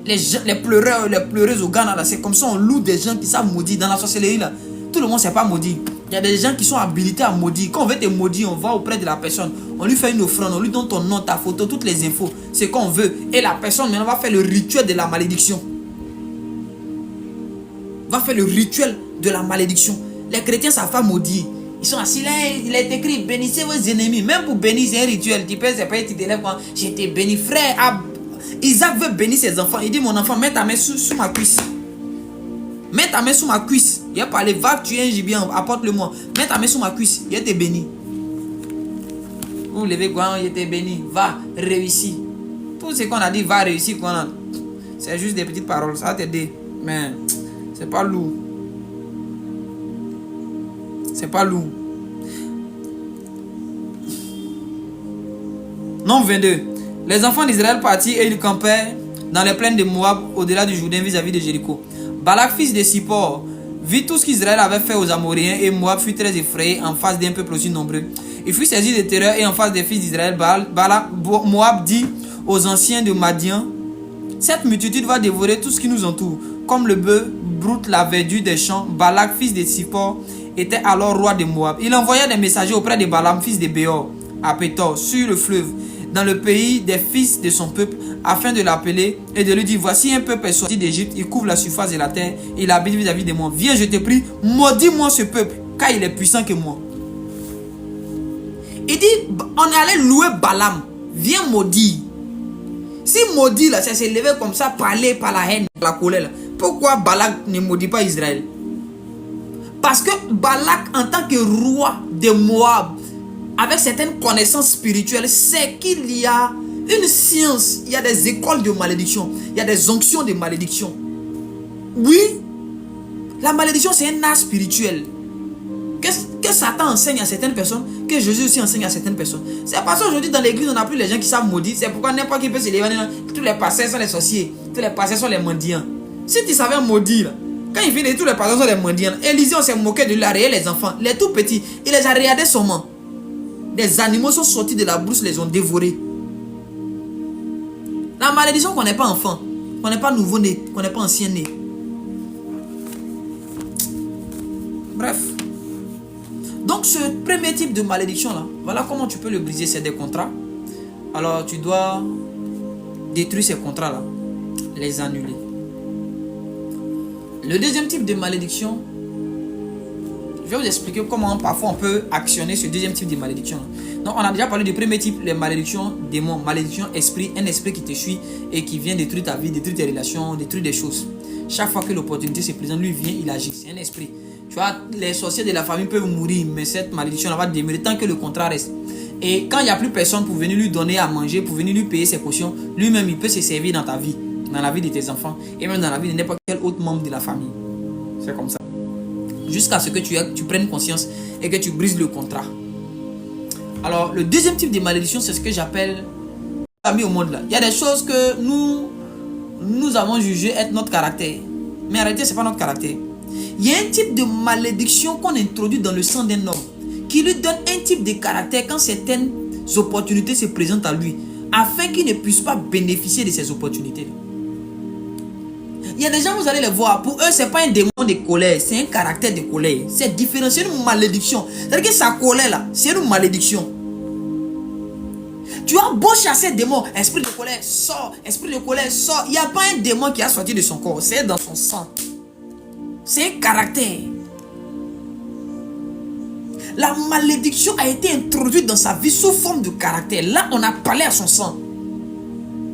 Les pleureuses au Ghana là, c'est comme ça on loue des gens qui savent maudire. Dans la sorcellerie là, tout le monde ne sait pas maudire. Il y a des gens qui sont habilités à maudire. Quand on veut te maudire, on va auprès de la personne. On lui fait une offrande, on lui donne ton nom, ta photo, toutes les infos. C'est qu'on veut. Et la personne maintenant va faire le rituel de la malédiction. Va faire le rituel de la malédiction. Les chrétiens savent pas maudire. Ils sont assis là, il est écrit, bénissez vos ennemis. Même pour bénir, c'est un rituel. Tu peux, c'est pas tu te lèves quand j'étais béni. Frère, Isaac veut bénir ses enfants. Il dit, mon enfant, mets ta main sous ma cuisse. Mets ta main sous ma cuisse. Il a parlé, va tuer un gibier, apporte-le-moi. Mets ta main sous ma cuisse. Il était béni. Vous levez quoi, il était béni. Va, réussir. Tout ce qu'on a dit, va réussir. C'est juste des petites paroles. Ça va t'aider. Mais c'est pas lourd. C'est pas lourd. Nombre 22. Les enfants d'Israël partirent et ils campaient dans les plaines de Moab, au-delà du Jourdain, vis-à-vis de Jéricho. Balak, fils de Sippor, vit tout ce qu'Israël avait fait aux Amoréens, et Moab fut très effrayé en face d'un peuple aussi nombreux. Il fut saisi de terreur, et en face des fils d'Israël, Moab dit aux anciens de Madian, cette multitude va dévorer tout ce qui nous entoure. Comme le bœuf broute la verdure des champs, Balak, fils de Sippor, était alors roi de Moab. Il envoya des messagers auprès de Balaam, fils de Béor, à Pétor, sur le fleuve, dans le pays des fils de son peuple, afin de l'appeler et de lui dire, voici un peuple est sorti d'Égypte, il couvre la surface de la terre, il habite vis-à-vis de moi. Viens, je te prie, maudis-moi ce peuple, car il est puissant que moi. Il dit, on allait louer Balaam, viens maudire. Si maudit là, ça s'est levé comme ça, parler par la haine, par la colère là. Pourquoi Balak ne maudit pas Israël? Parce que Balak, en tant que roi de Moab, avec certaines connaissances spirituelles, c'est qu'il y a une science, il y a des écoles de malédiction, il y a des onctions de malédiction. Oui, la malédiction c'est un art spirituel. Que Satan enseigne à certaines personnes, que Jésus aussi enseigne à certaines personnes. C'est parce qu'aujourd'hui dans l'église on n'a plus les gens qui savent maudire. C'est pourquoi n'importe qui peut se lever. Tous les pasteurs sont les sorciers, tous les pasteurs sont les mendiants. Si tu savais maudire, quand il vient de tous les pasteurs sont les mendiants. Élisée on s'est moqué de lui, les enfants, les tout petits, il les a regardés seulement. Des animaux sont sortis de la brousse, les ont dévorés. La malédiction qu'on n'est pas enfant, qu'on n'est pas nouveau-né, qu'on n'est pas ancien-né. Bref. Donc ce premier type de malédiction là, voilà comment tu peux le briser, c'est des contrats. Alors tu dois détruire ces contrats là, les annuler. Le deuxième type de malédiction, je vais vous expliquer comment parfois on peut actionner ce deuxième type de malédiction là. Donc on a déjà parlé du premier type, les malédictions démons, malédiction esprit, un esprit qui te suit et qui vient détruire ta vie, détruire tes relations, détruire des choses. Chaque fois que l'opportunité se présente, lui vient, il agit, c'est un esprit. Tu vois, les sorciers de la famille peuvent mourir, mais cette malédiction va demeurer tant que le contrat reste. Et quand il n'y a plus personne pour venir lui donner à manger, pour venir lui payer ses cautions, lui-même il peut se servir dans ta vie, dans la vie de tes enfants, et même dans la vie de n'importe quel autre membre de la famille. C'est comme ça. Jusqu'à ce que tu prennes conscience et que tu brises le contrat. Alors, le deuxième type de malédiction, c'est ce que j'appelle mis au monde là. Il y a des choses que nous avons jugé être notre caractère. Mais en réalité, ce n'est pas notre caractère. Il y a un type de malédiction qu'on introduit dans le sang d'un homme qui lui donne un type de caractère quand certaines opportunités se présentent à lui, afin qu'il ne puisse pas bénéficier de ces opportunités. Il y a des gens, vous allez les voir, pour eux, ce n'est pas un démon de colère, c'est un caractère de colère. C'est différent, c'est une malédiction. C'est-à-dire que sa colère là, c'est une malédiction. Tu as beau chasser démon, esprit de colère, sort, esprit de colère, sort. Il n'y a pas un démon qui a sorti de son corps, c'est dans son sang. C'est un caractère. La malédiction a été introduite dans sa vie sous forme de caractère. Là, on a parlé à son sang.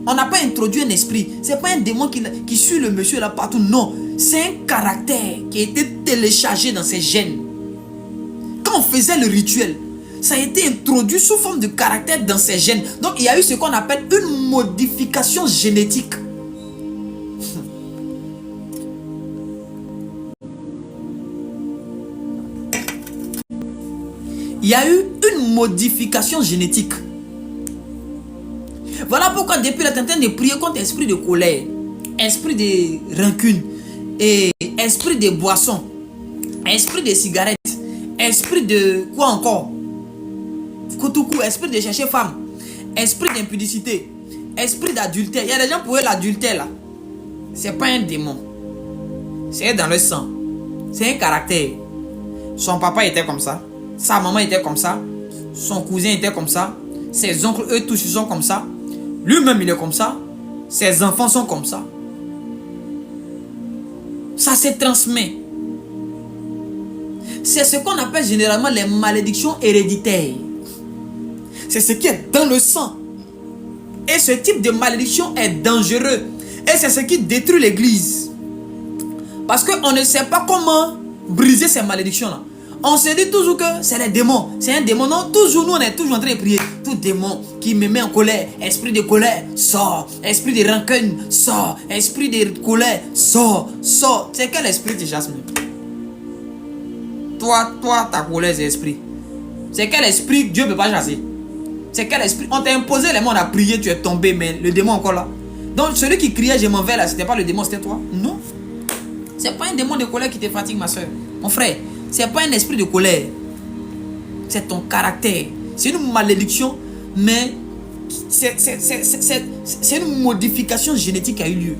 On n'a pas introduit un esprit. Ce n'est pas un démon qui suit le monsieur là partout. Non, c'est un caractère qui a été téléchargé dans ses gènes. Quand on faisait le rituel, ça a été introduit sous forme de caractère dans ses gènes. Donc, il y a eu ce qu'on appelle une modification génétique. Il y a eu une modification génétique. Voilà pourquoi depuis la tentative de prier contre esprit de colère, esprit de rancune, et esprit de boisson, esprit de cigarette, esprit de quoi encore? Koutoukou, esprit de chercher femme, esprit d'impudicité, esprit d'adultère. Il y a des gens pour eux l'adultère là, c'est pas un démon, c'est dans le sang, c'est un caractère. Son papa était comme ça. Sa maman était comme ça. Son cousin était comme ça. Ses oncles, eux tous, ils sont comme ça. Lui-même, il est comme ça. Ses enfants sont comme ça. Ça se transmet. C'est ce qu'on appelle généralement les malédictions héréditaires. C'est ce qui est dans le sang. Et ce type de malédiction est dangereux. Et c'est ce qui détruit l'église. Parce qu'on ne sait pas comment briser ces malédictions-là. On se dit toujours que c'est les démons. C'est un démon. Non, toujours, nous, on est toujours en train de prier. Tout démon qui me met en colère. Esprit de colère, sort. Esprit de rancune, sort. Esprit de colère, sort. Sort. C'est quel esprit tu chasses même? Toi, ta colère, c'est esprit. C'est quel esprit Dieu ne peut pas chasser? C'est quel esprit? On t'a imposé les mains, on a prié, tu es tombé, mais le démon encore là. Donc celui qui criait je m'en vais là, c'était pas le démon, c'était toi? Non. C'est pas un démon de colère qui te fatigue, ma soeur. Mon frère, c'est pas un esprit de colère. C'est ton caractère. C'est une malédiction, mais c'est une modification génétique qui a eu lieu.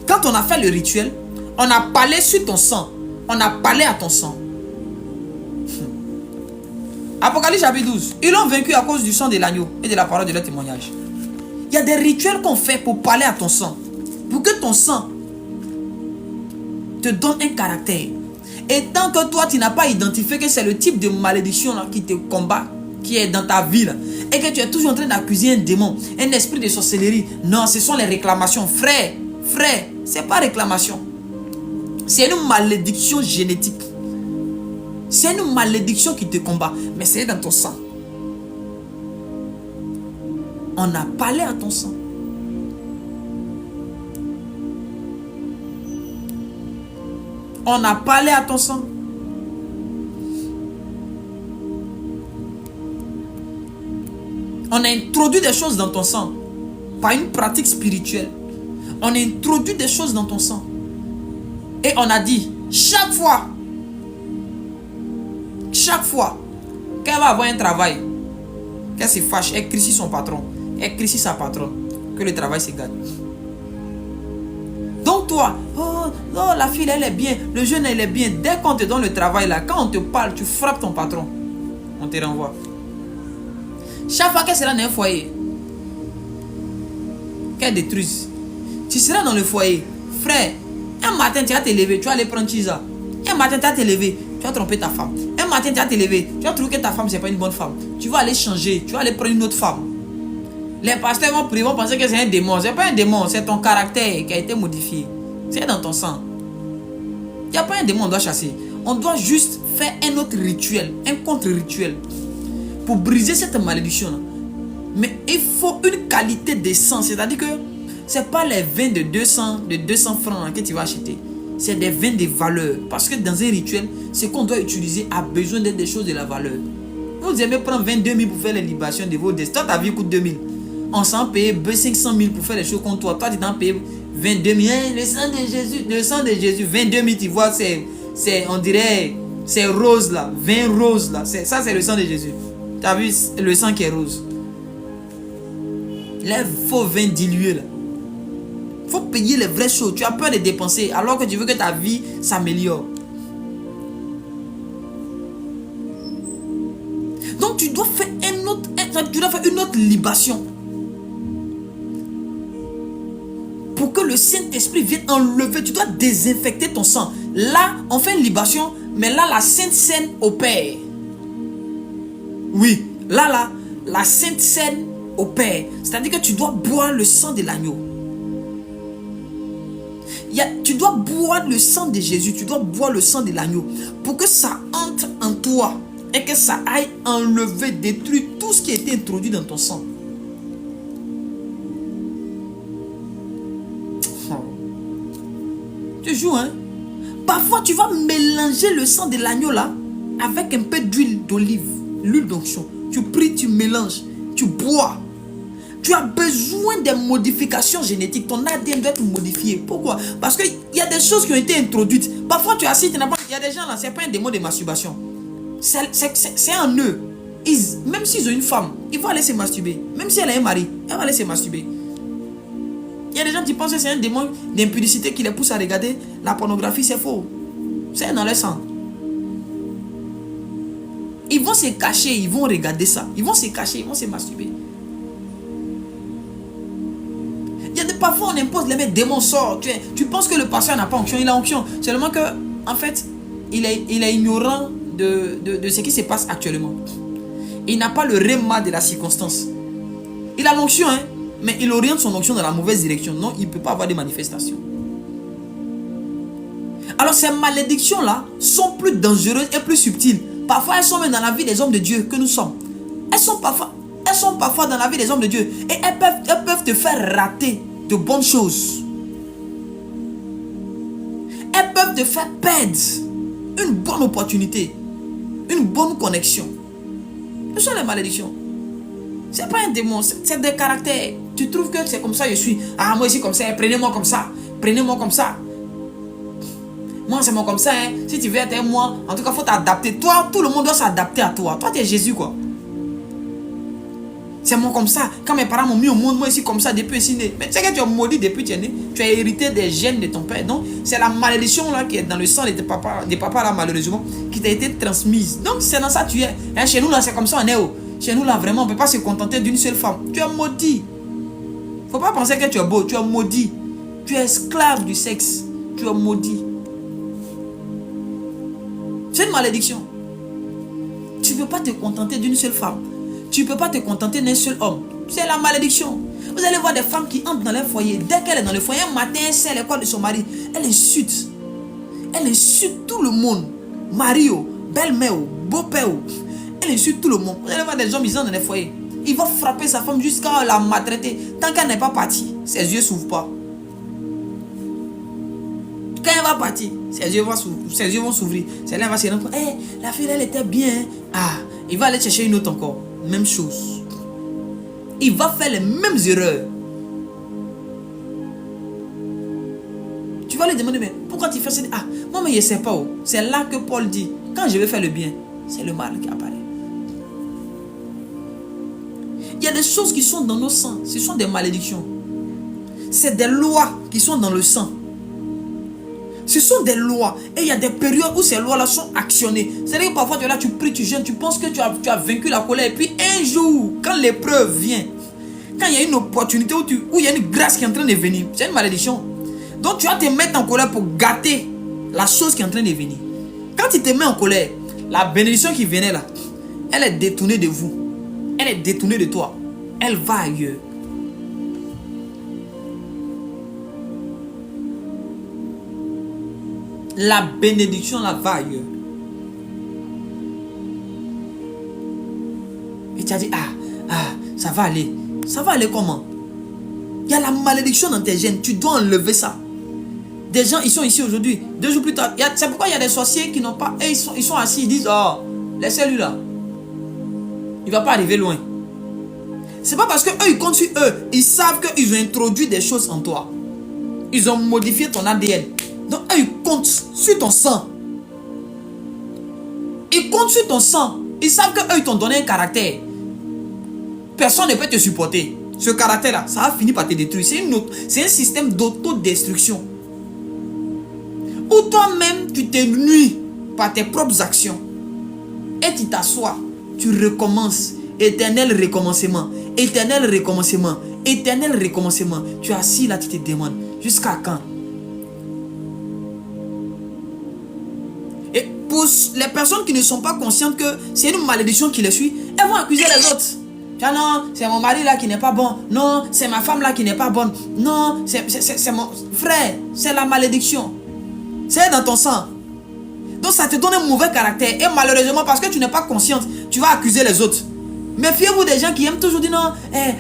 Quand on a fait le rituel, on a parlé sur ton sang. On a parlé à ton sang. Apocalypse chapitre 12. Ils l'ont vaincu à cause du sang de l'agneau et de la parole de leur témoignage. Il y a des rituels qu'on fait pour parler à ton sang. Pour que ton sang te donne un caractère. Et tant que toi, tu n'as pas identifié que c'est le type de malédiction là, qui te combat, qui est dans ta vie là, et que tu es toujours en train d'accuser un démon, un esprit de sorcellerie. Non, ce sont les réclamations. Frère, c'est pas réclamation. C'est une malédiction génétique. C'est une malédiction qui te combat. Mais c'est dans ton sang. On a parlé à ton sang. On a parlé à ton sang. On a introduit des choses dans ton sang. Par une pratique spirituelle. On a introduit des choses dans ton sang. Et on a dit, chaque fois qu'elle va avoir un travail, qu'elle se fâche, elle crie sur son patron, elle crie sur sa patronne, que le travail se gâte. Donc toi, oh, la fille elle est bien, le jeune elle est bien. Dès qu'on te donne le travail là, quand on te parle, tu frappes ton patron, on te renvoie. Chaque fois qu'elle sera dans un foyer, qu'elle détruise, tu seras dans le foyer, frère. Un matin tu vas te lever, tu vas aller prendre Chisa. Un matin tu vas te lever, tu vas tromper ta femme. Un matin tu vas te lever, tu vas trouver que ta femme c'est pas une bonne femme. Tu vas aller changer, tu vas aller prendre une autre femme. Les pasteurs vont prier, vont penser que c'est un démon. C'est pas un démon, c'est ton caractère qui a été modifié. C'est dans ton sang. Il n'y a pas un démon, on doit chasser. On doit juste faire un autre rituel, un contre-rituel, pour briser cette malédiction-là. Mais il faut une qualité de sang, c'est-à-dire que ce n'est pas les vins de 200 francs que tu vas acheter. C'est des vins de valeur. Parce que dans un rituel, ce qu'on doit utiliser a besoin d'être des choses de la valeur. Vous aimez prendre 22 000 pour faire les libations de vos destins. Toi, ta vie coûte 2 000. On s'en paye 500 000 pour faire les choses contre toi. Toi, tu t'en payes 22 000. Le sang de Jésus, 22 000, tu vois, on dirait, c'est rose là, 20 roses là. Ça, c'est le sang de Jésus. Tu as vu le sang qui est rose. Les faux vins dilués là. Il faut payer les vraies choses. Tu as peur de dépenser alors que tu veux que ta vie s'améliore. Donc tu dois faire une autre libation. Pour que le Saint-Esprit vienne enlever, tu dois désinfecter ton sang. Là, on fait une libation, mais là, la Sainte Seine opère. Oui, là, la Sainte Seine opère. C'est-à-dire que tu dois boire le sang de l'agneau. Tu dois boire le sang de Jésus, tu dois boire le sang de l'agneau pour que ça entre en toi et que ça aille enlever, détruire tout ce qui a été introduit dans ton sang. Tu joues, hein? Parfois, tu vas mélanger le sang de l'agneau là avec un peu d'huile d'olive, l'huile d'onction. Tu pries, tu mélanges, tu bois. Tu as besoin de modifications génétiques. Ton ADN doit être modifié. Pourquoi? Parce qu'il y a des choses qui ont été introduites. Parfois, tu assistes, il y a des gens là, ce n'est pas un démon de masturbation. C'est en eux. Même s'ils ont une femme, ils vont aller se masturber. Même si elle a un mari, elle va aller se masturber. Il y a des gens qui pensent que c'est un démon d'impudicité qui les pousse à regarder la pornographie. C'est faux. C'est dans leur sang. Ils vont se cacher, ils vont regarder ça. Ils vont se cacher, ils vont se masturber. Il y a des parfois on impose les mecs démons sort. Tu penses que le pasteur n'a pas onction, il a onction. Seulement que, en fait, il est ignorant de ce qui se passe actuellement. Il n'a pas le réma de la circonstance. Il a l'onction, hein, mais il oriente son onction dans la mauvaise direction. Non, il ne peut pas avoir de manifestations. Alors ces malédictions-là sont plus dangereuses et plus subtiles. Parfois, elles sont même dans la vie des hommes de Dieu que nous sommes. Elles sont parfois dans la vie des hommes de Dieu. Et elles peuvent te faire rater de bonnes choses. Elles peuvent te faire perdre une bonne opportunité. Une bonne connexion. Ce sont les malédictions. Ce n'est pas un démon, c'est des caractères. Tu trouves que c'est comme ça je suis. Ah, moi aussi comme ça, prenez-moi comme ça. Prenez-moi comme ça. Moi, c'est moi comme ça. Hein. Si tu veux être moi, en tout cas, il faut t'adapter. Toi, tout le monde doit s'adapter à toi. Toi, tu es Jésus, quoi. C'est moi comme ça. Quand mes parents m'ont mis au monde, moi ici comme ça, depuis ici né. Mais tu sais que tu es maudit depuis que tu es né. Tu as hérité des gènes de ton père. Donc, c'est la malédiction là qui est dans le sang de tes papas là, malheureusement, qui t'a été transmise. Donc, c'est dans ça que tu es. Hein, chez nous, là, c'est comme ça, on est où? Chez nous, là, vraiment, on ne peut pas se contenter d'une seule femme. Tu es maudit. Il ne faut pas penser que tu es beau. Tu es maudit. Tu es esclave du sexe. Tu es maudit. C'est une malédiction. Tu ne peux pas te contenter d'une seule femme. Tu ne peux pas te contenter d'un seul homme. C'est la malédiction. Vous allez voir des femmes qui entrent dans leur foyer. Dès qu'elle est dans le foyer, un matin, elle sait l'école de son mari. Elle insulte. Elle insulte tout le monde. Mari, belle-mère, beau-père. Elle insulte tout le monde. Vous allez voir des hommes, ils entrent dans les foyers. Ils vont frapper sa femme jusqu'à la maltraiter. Tant qu'elle n'est pas partie, ses yeux ne s'ouvrent pas. Quand elle va partir, ses yeux vont s'ouvrir. Celle-là va se rendre compte. Hey, la fille, elle était bien. Ah, il va aller chercher une autre encore. Même chose. Il va faire les mêmes erreurs. Tu vas lui demander, mais pourquoi tu fais ça? Ah, moi, mais je ne sais pas. C'est là que Paul dit, quand je vais faire le bien, c'est le mal qui apparaît. Il y a des choses qui sont dans nos sangs. Ce sont des malédictions. C'est des lois qui sont dans le sang. Ce sont des lois. Et il y a des périodes où ces lois-là sont actionnées. C'est-à-dire que parfois, tu es là, tu pries, tu jeûnes, tu penses que tu as vaincu la colère. Et puis un jour, quand l'épreuve vient, quand il y a une opportunité où il y a une grâce qui est en train de venir, c'est une malédiction. Donc tu vas te mettre en colère pour gâter la chose qui est en train de venir. Quand tu te mets en colère, la bénédiction qui venait là, elle est détournée de vous. Elle est détournée de toi. Elle va ailleurs. La bénédiction là va ailleurs. Et tu as dit, ça va aller. Ça va aller comment? Il y a la malédiction dans tes gènes. Tu dois enlever ça. Des gens, ils sont ici aujourd'hui. 2 jours plus tard. C'est pourquoi il y a des sorciers qui n'ont pas... Et ils sont assis, ils disent, oh, laissez-lui là. Il ne va pas arriver loin. C'est pas parce qu'eux, ils comptent sur eux. Ils savent qu'ils ont introduit des choses en toi. Ils ont modifié ton ADN. Donc, eux, ils comptent sur ton sang. Ils comptent sur ton sang. Ils savent qu'eux, ils t'ont donné un caractère. Personne ne peut te supporter. Ce caractère-là, ça va finir par te détruire. C'est un système d'autodestruction. Où toi-même, tu te nuis par tes propres actions. Et tu t'assois. Tu recommences. Éternel recommencement. Éternel recommencement. Éternel recommencement. Tu es assis là, tu te demandes. Jusqu'à quand? Et pour les personnes qui ne sont pas conscientes que c'est une malédiction qui les suit, elles vont accuser les autres. Ah non, c'est mon mari là qui n'est pas bon. Non, c'est ma femme là qui n'est pas bonne. Non, c'est mon frère. C'est la malédiction. C'est dans ton sang. Donc ça te donne un mauvais caractère. Et malheureusement, parce que tu n'es pas consciente, tu vas accuser les autres. Méfiez-vous des gens qui aiment toujours dire non,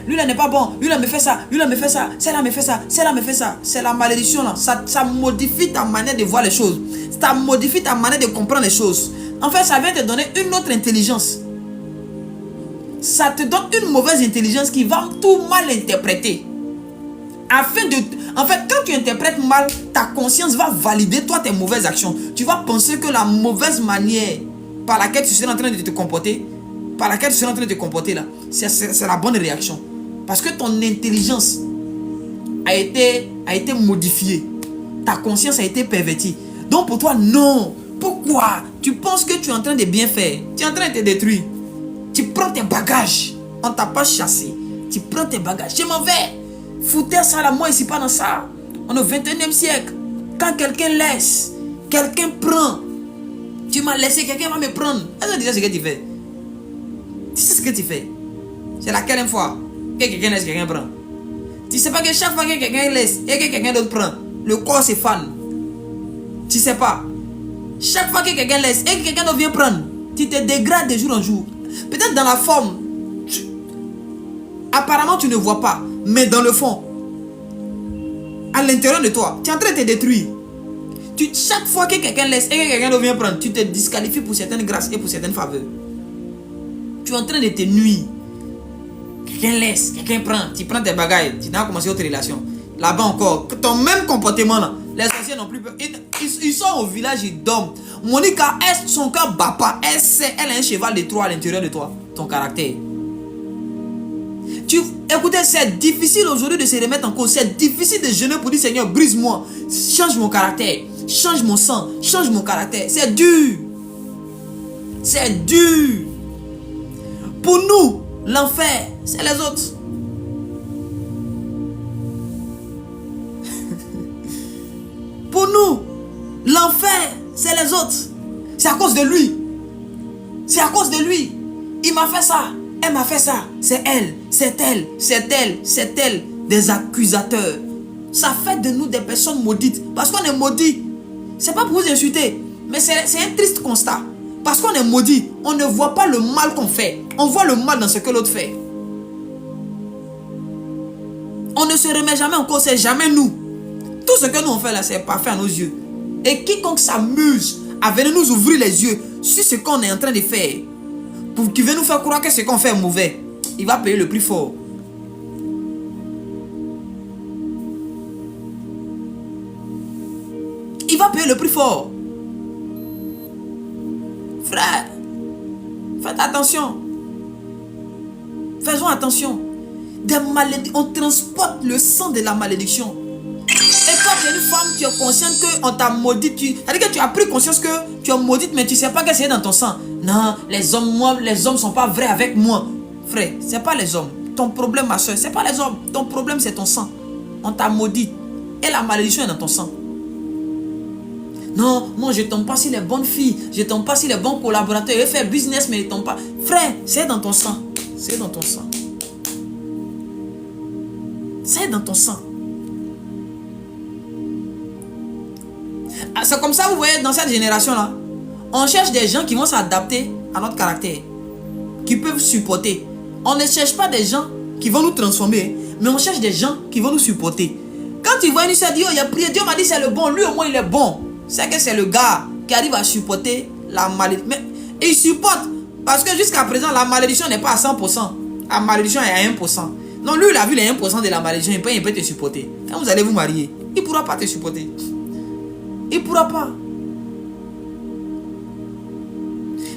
lui là n'est pas bon, lui là me fait ça, lui là me fait ça, celle-là me fait ça, celle-là me fait ça. C'est la malédiction là. Ça modifie ta manière de voir les choses. Ça modifie ta manière de comprendre les choses. En fait, ça vient te donner une autre intelligence. Ça te donne une mauvaise intelligence qui va tout mal interpréter. En fait, quand tu interprètes mal, ta conscience va valider toi tes mauvaises actions. Tu vas penser que la mauvaise manière par laquelle tu serais en train de te comporter, là, c'est la bonne réaction. Parce que ton intelligence a été modifiée. Ta conscience a été pervertie. Donc pour toi, non. Pourquoi tu penses que tu es en train de bien faire? Tu es en train de te détruire. Tu prends tes bagages. On t'a pas chassé. Tu prends tes bagages. Je m'en vais. Foutez ça là, moi ici pas dans ça. On est au 21e siècle. Quand quelqu'un laisse, quelqu'un prend. Tu m'as laissé, quelqu'un va me prendre. Est-ce que tu sais ce que tu fais? Tu sais ce que tu fais? C'est laquelle fois que quelqu'un laisse, quelqu'un prend. Tu sais pas que chaque fois que quelqu'un laisse et que quelqu'un d'autre prend, le corps se fane. Tu sais pas. Chaque fois que quelqu'un laisse et que quelqu'un d'autre vient prendre, tu te dégrades de jour en jour. Peut-être dans la forme, apparemment tu ne vois pas, mais dans le fond, à l'intérieur de toi, tu es en train de te détruire. Chaque fois que quelqu'un laisse et que quelqu'un d'autre vient prendre, tu te disqualifies pour certaines grâces et pour certaines faveurs. Tu es en train de te nuire. Quelqu'un laisse, quelqu'un prend, tu prends tes bagages, tu dois commencer autre relation. Là-bas encore, ton même comportement là, les anciens n'ont plus peur. Ils sont au village, ils dorment. Monica, son cœur bat pas. Elle a un cheval de Troie à l'intérieur de toi. Ton caractère. Écoutez, c'est difficile aujourd'hui de se remettre en cause. C'est difficile de jeûner pour dire Seigneur, brise-moi. Change mon caractère. Change mon sang. Change mon caractère. C'est dur. C'est dur. Pour nous, l'enfer, c'est les autres. Pour nous, l'enfer, c'est les autres. C'est à cause de lui. C'est à cause de lui. Il m'a fait ça. Elle m'a fait ça. C'est elle. C'est elle. C'est elle. C'est elle. Des accusateurs. Ça fait de nous des personnes maudites. Parce qu'on est maudit. C'est pas pour vous insulter. Mais c'est un triste constat. Parce qu'on est maudit. On ne voit pas le mal qu'on fait. On voit le mal dans ce que l'autre fait. On ne se remet jamais en cause. C'est jamais nous. Tout ce que nous on fait là, c'est parfait à nos yeux. Et quiconque s'amuse à venir nous ouvrir les yeux sur ce qu'on est en train de faire, pour qu'il vienne nous faire croire que ce qu'on fait est mauvais, il va payer le prix fort. Il va payer le prix fort. Frère, faites attention. Faisons attention. On transporte le sang de la malédiction. Et quand tu es une femme, tu es consciente qu'on t'a maudite. C'est-à-dire que tu as pris conscience que tu es maudite, mais tu ne sais pas que c'est dans ton sang. Non, les hommes ne sont pas vrais avec moi. Frère, ce n'est pas les hommes. Ton problème, ma soeur, ce n'est pas les hommes. Ton problème, c'est ton sang. On t'a maudit. Et la malédiction est dans ton sang. Non, je ne tombe pas sur les bonnes filles. Je ne tombe pas sur les bons collaborateurs. Je fais business, mais je ne tombe pas. Frère, c'est dans ton sang. C'est dans ton sang. C'est dans ton sang. C'est comme ça, vous voyez, dans cette génération-là, on cherche des gens qui vont s'adapter à notre caractère, qui peuvent supporter. On ne cherche pas des gens qui vont nous transformer, mais on cherche des gens qui vont nous supporter. Quand tu vois une soeur dire, oh, il a prié, Dieu m'a dit c'est le bon, lui au moins il est bon. C'est que c'est le gars qui arrive à supporter la malédiction. Mais il supporte, parce que jusqu'à présent, la malédiction n'est pas à 100%. La malédiction est à 1%. Non, lui, il a vu les 1% de la malédiction, il peut te supporter. Quand vous allez vous marier, il ne pourra pas te supporter. Il ne pourra pas.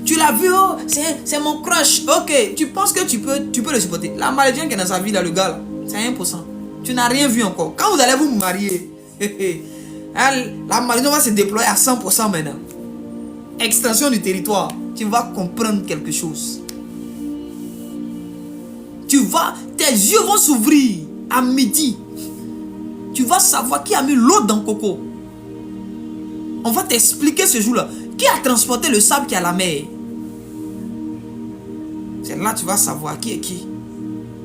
Tu l'as vu, oh, c'est mon crush. Ok, tu penses que tu peux le supporter. La malédiction qui est dans sa vie, là, le gars, c'est 1%. Tu n'as rien vu encore. Quand vous allez vous marier, la malédiction va se déployer à 100% maintenant. Extension du territoire. Tu vas comprendre quelque chose. Tes yeux vont s'ouvrir à midi. Tu vas savoir qui a mis l'eau dans le coco. On va t'expliquer ce jour-là. Qui a transporté le sable qui est à la mer? C'est là que tu vas savoir qui est qui.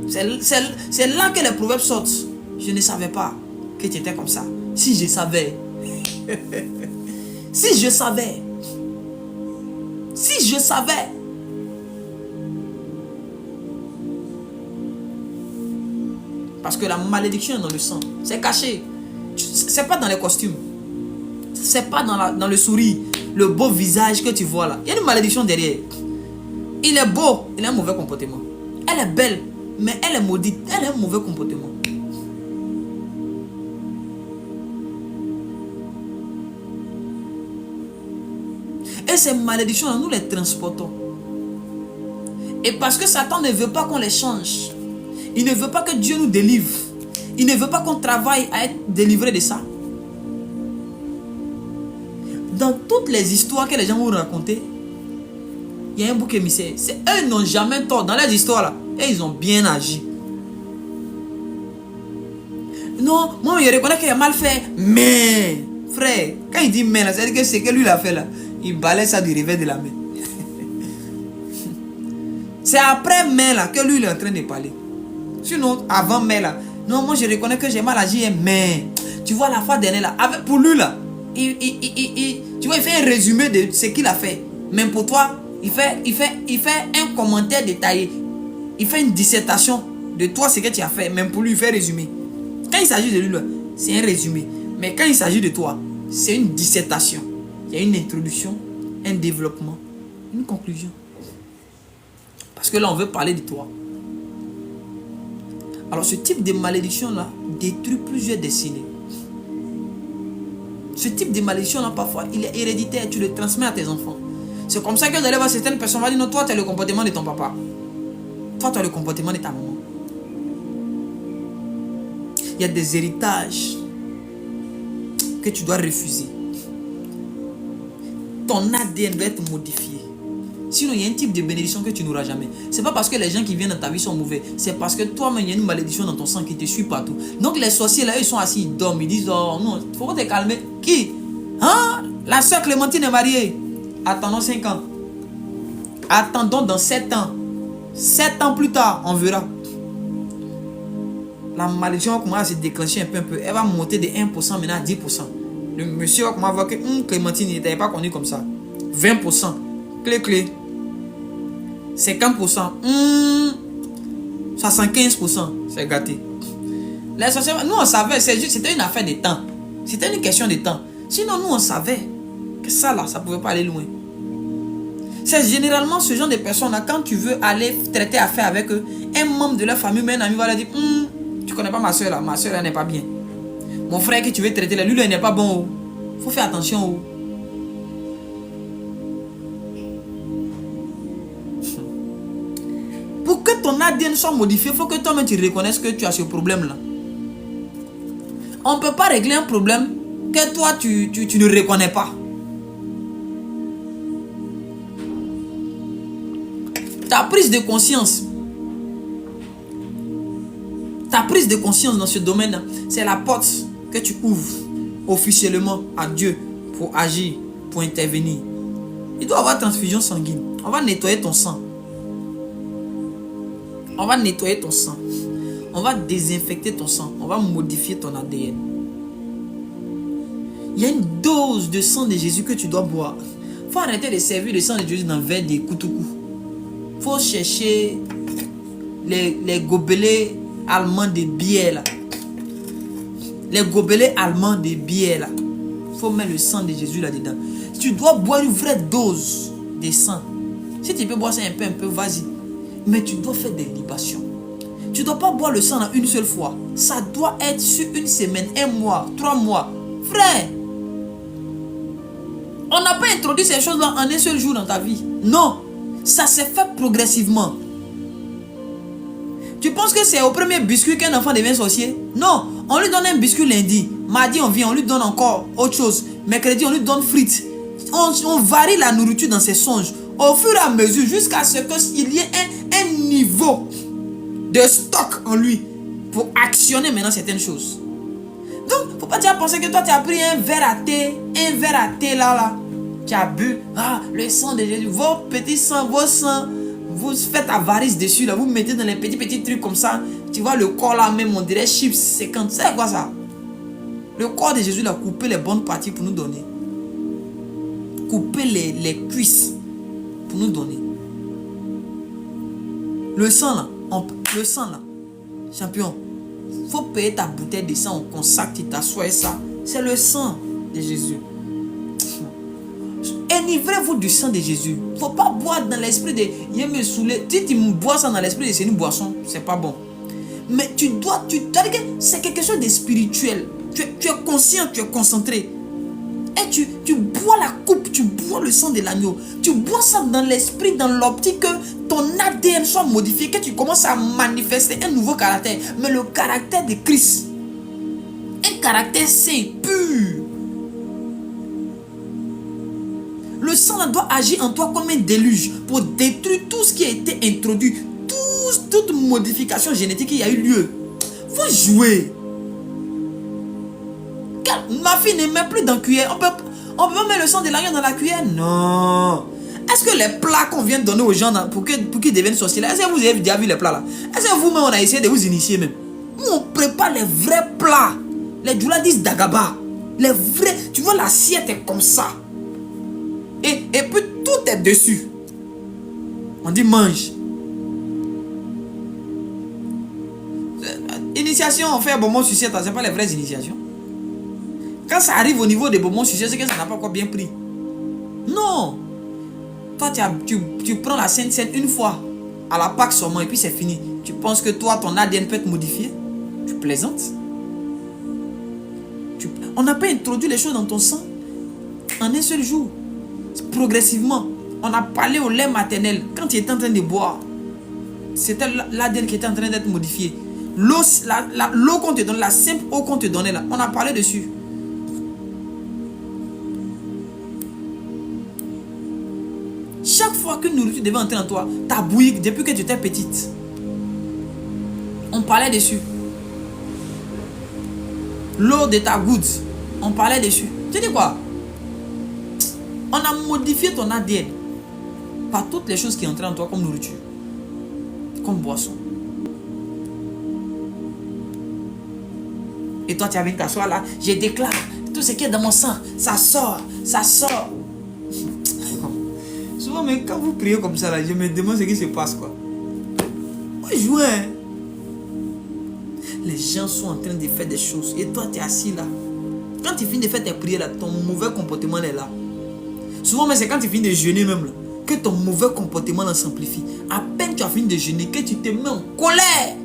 C'est là que les proverbes sortent. Je ne savais pas que tu étais comme ça. Si je savais. Si je savais. Si je savais. Parce que la malédiction est dans le sang. C'est caché. C'est pas dans les costumes. C'est pas dans le sourire. Le beau visage que tu vois là. Il y a une malédiction derrière. Il est beau. Il a un mauvais comportement. Elle est belle. Mais elle est maudite. Elle a un mauvais comportement. Et ces malédictions, nous les transportons. Et parce que Satan ne veut pas qu'on les change. Il ne veut pas que Dieu nous délivre. Il ne veut pas qu'on travaille à être délivré de ça. Dans toutes toutes les histoires que les gens vont raconter, il y a un bouc émissaire. Eux n'ont jamais tort. Dans les histoires là, et ils ont bien agi. Non, moi je reconnais qu'il a mal fait. Mais, frère, quand il dit mais là, c'est-à-dire que ce que lui l'a fait là, il balaye ça du revers de la main. C'est après mais là que lui il est en train de parler. Sinon, avant mais là, non, moi je reconnais que j'ai mal agi, mais tu vois la fois dernière là, pour lui là, tu vois, il fait un résumé de ce qu'il a fait. Même pour toi, il fait un commentaire détaillé. Il fait une dissertation de toi, ce que tu as fait. Même pour lui, il fait un résumé. Quand il s'agit de lui, c'est un résumé. Mais quand il s'agit de toi, c'est une dissertation. Il y a une introduction, un développement, une conclusion. Parce que là, on veut parler de toi. Alors, ce type de malédiction-là détruit plusieurs destinées. Ce type de malédiction-là, parfois, il est héréditaire. Tu le transmets à tes enfants. C'est comme ça que vous allez voir certaines personnes vont dire non, toi, tu as le comportement de ton papa. Toi, tu as le comportement de ta maman. Il y a des héritages que tu dois refuser. Ton ADN doit être modifié. Sinon, il y a un type de bénédiction que tu n'auras jamais. Ce n'est pas parce que les gens qui viennent dans ta vie sont mauvais. C'est parce que toi-même, il y a une malédiction dans ton sang qui te suit partout. Donc, les sorciers, là, ils sont assis, ils dorment. Ils disent, oh non, il faut te calmer. Qui? Hein? La soeur Clémentine est mariée. Attendons 5 ans. Attendons dans 7 ans. 7 ans plus tard, on verra. La malédiction va commencer à se déclencher un peu. Elle va monter de 1% maintenant à 10%. Le monsieur va commencer à voir que Clémentine n'était pas connue comme ça. 20%. Clé. 50%. 75%. C'est gâté. Les sorciers, nous on savait, c'était une affaire de temps. C'était une question de temps. Sinon nous on savait que ça là, ça pouvait pas aller loin. C'est généralement ce genre de personnes-là, quand tu veux aller traiter affaire avec eux, un membre de leur famille, un ami va leur dire, tu connais pas ma soeur là, ma soeur elle n'est pas bien. Mon frère que tu veux traiter là, lui il n'est pas bon. Faut faire attention. Pour que ton ADN soit modifié, il faut que toi-même tu reconnaisses que tu as ce problème-là. On ne peut pas régler un problème que toi tu ne reconnais pas. Ta prise de conscience dans ce domaine, c'est la porte que tu ouvres officiellement à Dieu pour agir, pour intervenir. Il doit y avoir transfusion sanguine. On va nettoyer ton sang. On va nettoyer ton sang. On va désinfecter ton sang. On va modifier ton ADN. Il y a une dose de sang de Jésus que tu dois boire. Il faut arrêter de servir le sang de Jésus dans le verre des koutoukou. Il faut chercher les gobelets allemands de bière là. Les gobelets allemands de bière là. Il faut mettre le sang de Jésus là-dedans. Tu dois boire une vraie dose de sang. Si tu peux boire ça un peu, vas-y. Mais tu dois faire des libations. Tu ne dois pas boire le sang en une seule fois. Ça doit être sur une semaine, 1 mois, 3 mois. Frère, on n'a pas introduit ces choses-là en un seul jour dans ta vie. Non, ça s'est fait progressivement. Tu penses que c'est au premier biscuit qu'un enfant devient sorcier? Non, on lui donne un biscuit lundi. Mardi, on vient, on lui donne encore autre chose. Mercredi, on lui donne frites. On varie la nourriture dans ses songes. Au fur et à mesure, jusqu'à ce qu'il y ait un niveau de stock en lui pour actionner maintenant certaines choses. Donc, faut pas déjà penser que toi, tu as pris un verre à thé là. Tu as bu, le sang de Jésus, vos petits sangs, vos sangs, vous faites avarice dessus là, vous mettez dans les petits trucs comme ça. Tu vois le corps là même, on dirait chips 50. C'est quoi ça? Le corps de Jésus là, couper les bonnes parties pour nous donner. Couper les cuisses pour nous donner. Le sang là, champion, faut payer ta bouteille de sang, on consacre, tu t'assois ça. C'est le sang de Jésus. Enivrez-vous du sang de Jésus. Faut pas boire dans l'esprit de il me saouler. Si tu bois ça dans l'esprit de c'est une boisson, c'est pas bon. Mais tu dois c'est quelque chose de spirituel. Tu es conscient, tu es concentré. Et tu bois la coupe, tu bois le sang de l'agneau. Tu bois ça dans l'esprit, dans l'optique que ton ADN soit modifié, que tu commences à manifester un nouveau caractère. Mais le caractère de Christ. Un caractère saint, pur. Le sang doit agir en toi comme un déluge pour détruire tout ce qui a été introduit, toute modification génétique qui a eu lieu. Vous jouez. Ma fille ne met plus dans la cuillère. On peut pas mettre le sang de l'agneau dans la cuillère? Non. Est-ce que les plats qu'on vient de donner aux gens pour qu'ils deviennent sorciers là, est-ce que vous avez déjà vu les plats là? Est-ce que vous-même on a essayé de vous initier même? Nous on prépare les vrais plats. Les djoulas disent Dagaba. Les vrais. Tu vois l'assiette est comme ça. Et puis tout est dessus. On dit mange. Initiation, on fait un bonbon sucette, ce n'est pas les vraies initiations. Quand ça arrive au niveau des bonbons sucette, c'est que ça n'a pas encore bien pris. Non. Toi, tu prends la Sainte Seine une fois à la Pâque seulement et puis c'est fini. Tu penses que toi, ton ADN peut être modifié? Tu plaisantes? On n'a pas introduit les choses dans ton sang en un seul jour. Progressivement. On a parlé au lait maternel. Quand tu étais en train de boire, c'était l'ADN qui était en train d'être modifié. L'eau qu'on te donne, la simple eau qu'on te donnait là, on a parlé dessus. Chaque fois qu'une nourriture devait entrer en toi, t'as bouilli depuis que tu étais petite. On parlait dessus. L'eau de ta goutte, on parlait dessus. Tu dis quoi? On a modifié ton ADN par toutes les choses qui entraient en toi comme nourriture, comme boisson. Et toi, tu as vu t'asseoir là, je déclare, tout ce qui est dans mon sang, ça sort, ça sort. Souvent, mais quand vous priez comme ça, là, je me demande ce qui se passe, quoi. Moi, je joue, hein. Les gens sont en train de faire des choses et toi, tu es assis là. Quand tu finis de faire tes prières, là, ton mauvais comportement est là. Souvent, mais c'est quand tu finis de jeûner même, là, que ton mauvais comportement là, s'amplifie. À peine tu as fini de jeûner, que tu te mets en colère.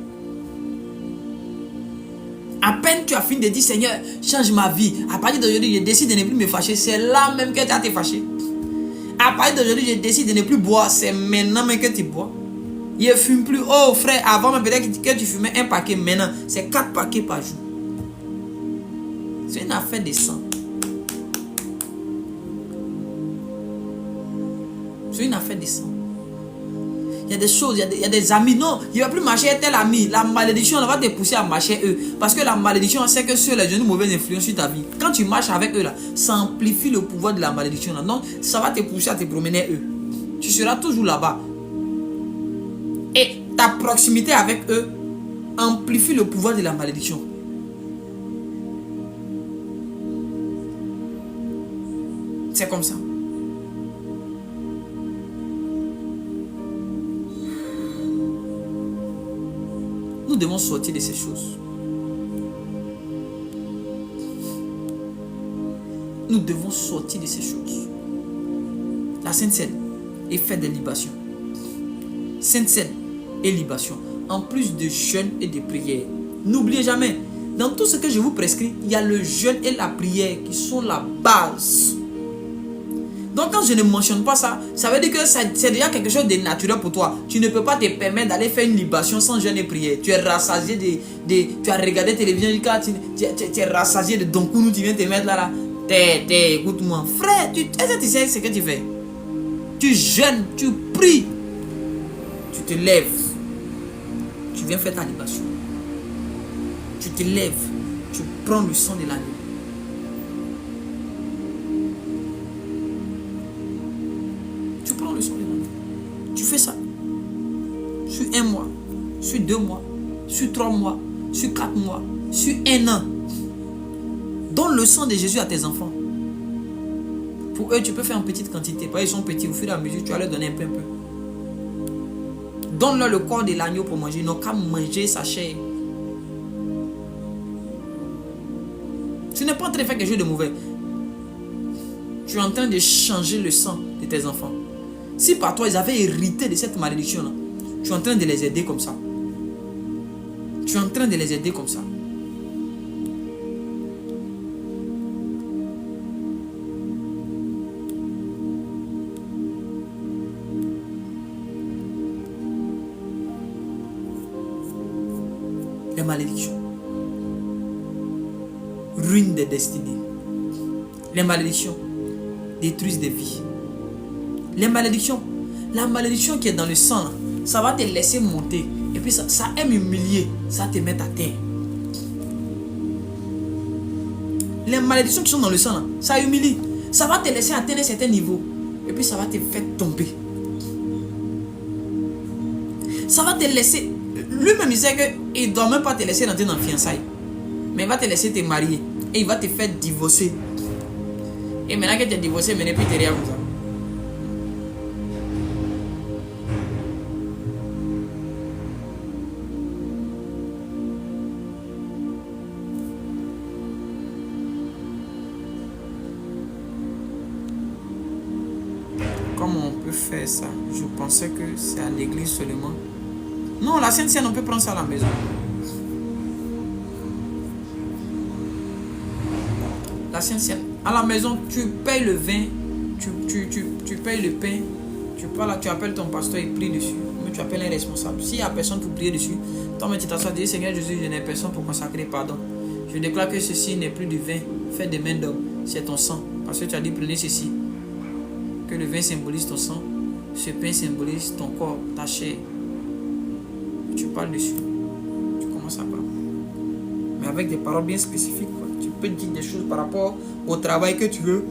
À peine tu as fini de dire, Seigneur, change ma vie. À partir d'aujourd'hui, je décide de ne plus me fâcher. C'est là même que tu as te fâché. À partir d'aujourd'hui, je décide de ne plus boire. C'est maintenant même que tu bois. Je ne fume plus. Oh frère, avant peut-être que tu fumais un paquet. Maintenant, c'est 4 paquets par jour. C'est une affaire de sang. C'est une affaire de sang. Il y a des choses, il y a des amis. Non, il ne va plus marcher avec tel ami. La malédiction, elle va te pousser à marcher eux. Parce que la malédiction, c'est que sur les jeunes mauvaises influences sur ta vie. Quand tu marches avec eux, là, ça amplifie le pouvoir de la malédiction. Là. Donc, ça va te pousser à te promener eux. Tu seras toujours là-bas. Et ta proximité avec eux amplifie le pouvoir de la malédiction. C'est comme ça. Nous devons sortir de ces choses. Nous devons sortir de ces choses. La Sainte Seine est faite de libation. Sainte Seine et libation. En plus de jeûne et de prière. N'oubliez jamais, dans tout ce que je vous prescris, il y a le jeûne et la prière qui sont la base. Donc quand je ne mentionne pas ça, ça veut dire que c'est déjà quelque chose de naturel pour toi. Tu ne peux pas te permettre d'aller faire une libation sans jeûne et prière. Tu es rassasié tu as regardé télévision, tu es rassasié de Donkounou, tu viens te mettre là. Écoute-moi. Frère, est-ce que tu sais ce que tu fais? Tu jeûnes, tu pries. Tu te lèves. Tu viens faire ta libation. Tu te lèves. Tu prends le sang de l'agneau. Tu fais ça sur 1 mois, sur 2 mois, sur 3 mois, sur 4 mois, sur 1 an. Donne le sang de Jésus à tes enfants. Pour eux, tu peux faire en petite quantité. Parce qu'ils sont petits, au fur et à mesure, tu vas leur donner un peu. Donne-leur le corps de l'agneau pour manger. Ils n'ont qu'à manger sa chair. Tu n'es pas en train de faire quelque chose de mauvais. Tu es en train de changer le sang de tes enfants. Si par toi, ils avaient hérité de cette malédiction-là, tu es en train de les aider comme ça. Tu es en train de les aider comme ça. Les malédictions ruinent des destinées. Les malédictions détruisent des vies. Les malédictions. La malédiction qui est dans le sang, là, ça va te laisser monter. Et puis ça aime humilier. Ça te met à terre. Les malédictions qui sont dans le sang, là, ça humilie. Ça va te laisser atteindre un certain niveau. Et puis ça va te faire tomber. Ça va te laisser... Lui-même, il sait qu'il ne doit même pas te laisser rentrer dans la fiançailles. Mais il va te laisser te marier. Et il va te faire divorcer. Et maintenant que tu es divorcé, mais puis tu rien comme ça. Comment on peut faire ça? Je pensais que c'est à l'église seulement. Non, la Sainte Seine, on peut prendre ça à la maison. La Sainte Seine, à la maison, tu payes le vin, tu payes le pain, tu appelles ton pasteur, il prie dessus. Mais tu appelles un responsable. S'il n'y a personne pour prier dessus, toi, tu t'assois, dis Seigneur Jésus, je n'ai personne pour consacrer pardon. Je déclare que ceci n'est plus du vin fait des mains d'homme, c'est ton sang. Parce que tu as dit, prenez ceci. Que le vin symbolise ton sang, ce pain symbolise ton corps, ta chair. Tu parles dessus. Tu commences à parler. Mais avec des paroles bien spécifiques. Quoi. Tu peux dire des choses par rapport au travail que tu veux.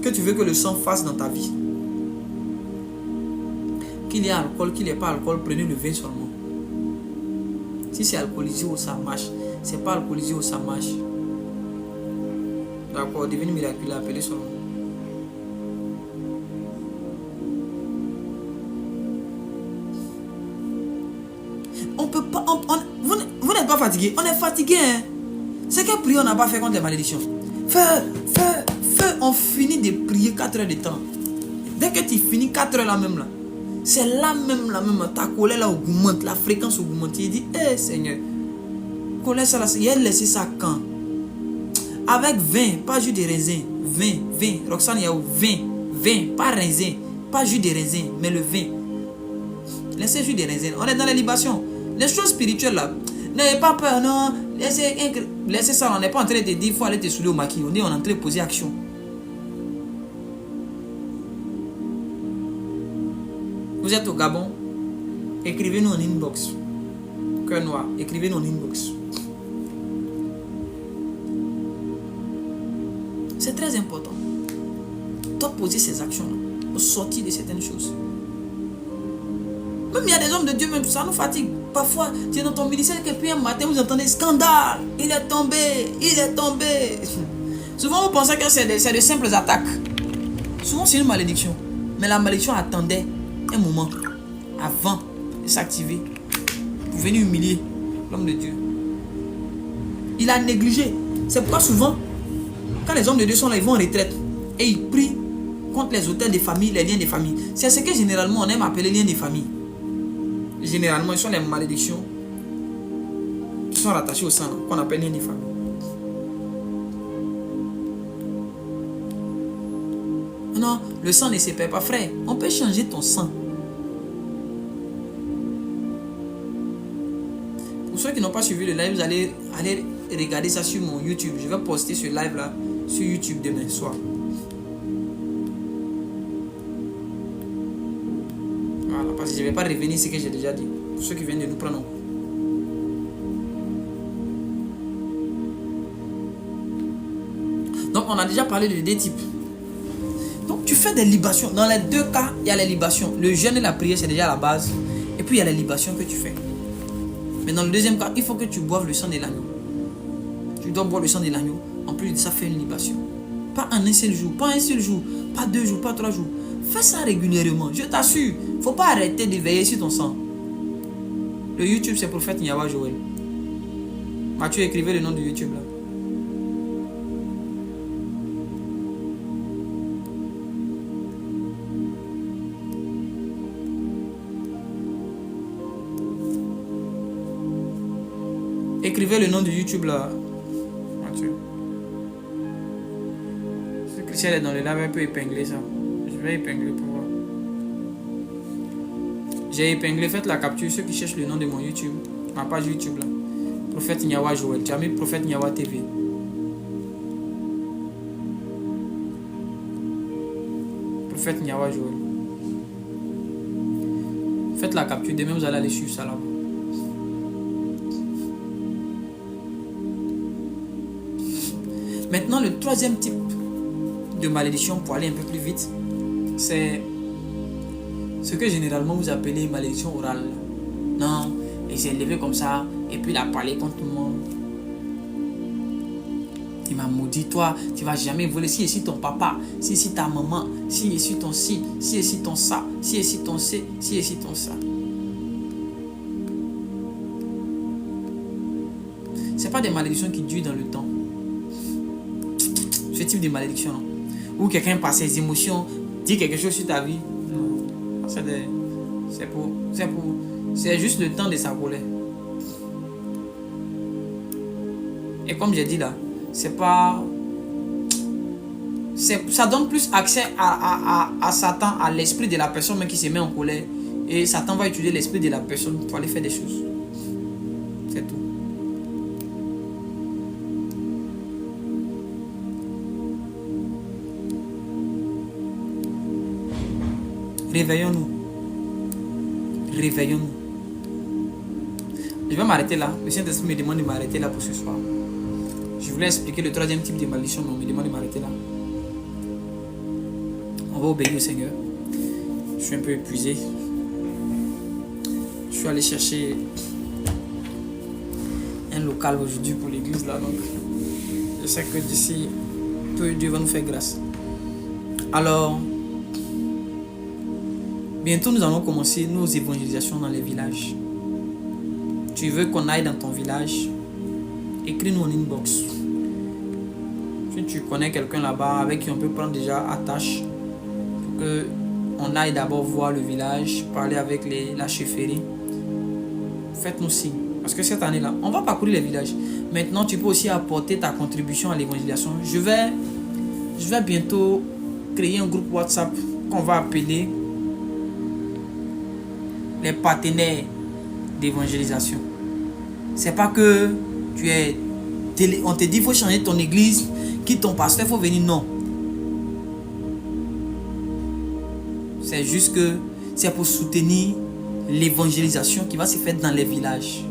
Que tu veux que le sang fasse dans ta vie. Qu'il y ait alcool, qu'il n'y ait pas alcool, prenez le vin seulement. Si c'est alcoolisé ou ça marche. C'est pas alcoolisé ou ça marche. D'accord, devenez miraculeux, appelez seulement. On peut pas. Vous n'êtes pas fatigué. On est fatigué. Hein? C'est quelle prière on n'a pas fait contre les malédictions? Feu. On finit de prier 4 heures de temps. Dès que tu finis 4 heures là même là, c'est là même, ta colère là augmente, la fréquence augmente. Il dit, hé Seigneur, colère ça là, il a laissé ça quand? Avec vin, pas jus de raisin. Vin. Roxane, il y a vin, pas raisin. Pas jus de raisin, mais le vin. Laissez jus de raisin. On est dans la libation. Les choses spirituelles là, n'ayez pas peur, non. Laissez ça, on n'est pas en train de te dire il faut aller te saouler au maquis. On est en train de poser action. Vous êtes au Gabon, écrivez-nous en inbox. Cœur noir, écrivez-nous en inbox. C'est très important. Tu dois poser ces actions-là pour sortir de certaines choses. Même il y a des hommes de Dieu, même ça nous fatigue. Parfois, tu es dans ton ministère et puis un matin, vous entendez scandale. Il est tombé. Souvent, vous pensez que c'est de simples attaques. Souvent, c'est une malédiction. Mais la malédiction attendait un moment avant de s'activer pour venir humilier l'homme de Dieu. Il a négligé. C'est pourquoi souvent, quand les hommes de Dieu sont là, ils vont en retraite et ils prient contre les autels des familles, les liens des familles. C'est ce que généralement on aime appeler liens des familles. Généralement, ce sont les malédictions qui sont rattachées au sang, qu'on appelle liens des familles. Non, le sang ne se perd pas, frère. On peut changer ton sang. Pour ceux qui n'ont pas suivi le live, vous allez regarder ça sur mon YouTube. Je vais poster ce live là sur YouTube demain soir. Voilà, parce que je ne vais pas revenir sur ce que j'ai déjà dit. Pour ceux qui viennent de nous prendre. Donc on a déjà parlé de deux types. Donc tu fais des libations. Dans les deux cas, il y a les libations. Le jeûne et la prière, c'est déjà la base. Et puis il y a les libations que tu fais. Mais dans le deuxième cas, il faut que tu boives le sang de l'agneau. Tu dois boire le sang de l'agneau. En plus de ça, fais une libation. Pas en un seul jour, pas 2 jours, pas 3 jours. Fais ça régulièrement. Je t'assure. Il ne faut pas arrêter de veiller sur ton sang. Le YouTube, c'est Prophète Nyawa Joël. Mathieu, écrivez le nom du YouTube là. Écrivez le nom du YouTube là. Mathieu. Si Christian est dans le live, elle peut épingler ça. Je vais épingler pour voir. J'ai épinglé, faites la capture, ceux qui cherchent le nom de mon YouTube. Ma page YouTube là. Prophète Nyawa Joël. Tu as mis Prophète Nyawa TV. Prophète Nyawa Joël. Faites la capture, demain vous allez aller suivre ça là-bas. Maintenant, le troisième type de malédiction, pour aller un peu plus vite, c'est ce que généralement vous appelez malédiction orale. Non, il s'est levé comme ça, et puis il a parlé contre tout le monde. Il m'a maudit, toi, tu vas jamais voler. Si ici ton papa, si ici ta maman, si ici ton ci, si ici ton ça, si ici ton C, si ici ton ça. C'est pas des malédictions qui durent dans le temps. Ce type de malédiction, non? Ou quelqu'un par ses émotions dit quelque chose sur ta vie. Non. C'est juste le temps de sa colère. Et comme j'ai dit là, c'est pas... ça donne plus accès à Satan, à l'esprit de la personne même qui se met en colère. Et Satan va utiliser l'esprit de la personne pour aller faire des choses. C'est tout. Réveillons-nous. Réveillons-nous. Je vais m'arrêter là. Le Saint-Esprit me demande de m'arrêter là pour ce soir. Je voulais expliquer le troisième type de malédiction, mais on me demande de m'arrêter là. On va obéir au Seigneur. Je suis un peu épuisé. Je suis allé chercher un local aujourd'hui pour l'église là. Donc, je sais que d'ici peu, Dieu va nous faire grâce. Alors, bientôt nous allons commencer nos évangélisations dans les villages. Tu veux qu'on aille dans ton village? Écris-nous en inbox. Si tu connais quelqu'un là-bas avec qui on peut prendre déjà attache pour qu'on aille d'abord voir le village, parler avec la chefferie, faites-nous signe. Parce que cette année-là, on va parcourir les villages. Maintenant, tu peux aussi apporter ta contribution à l'évangélisation. Je vais bientôt créer un groupe WhatsApp qu'on va appeler les partenaires d'évangélisation. C'est pas que on te dit il faut changer ton église, quitte ton pasteur, il faut venir. Non. C'est juste que c'est pour soutenir l'évangélisation qui va se faire dans les villages.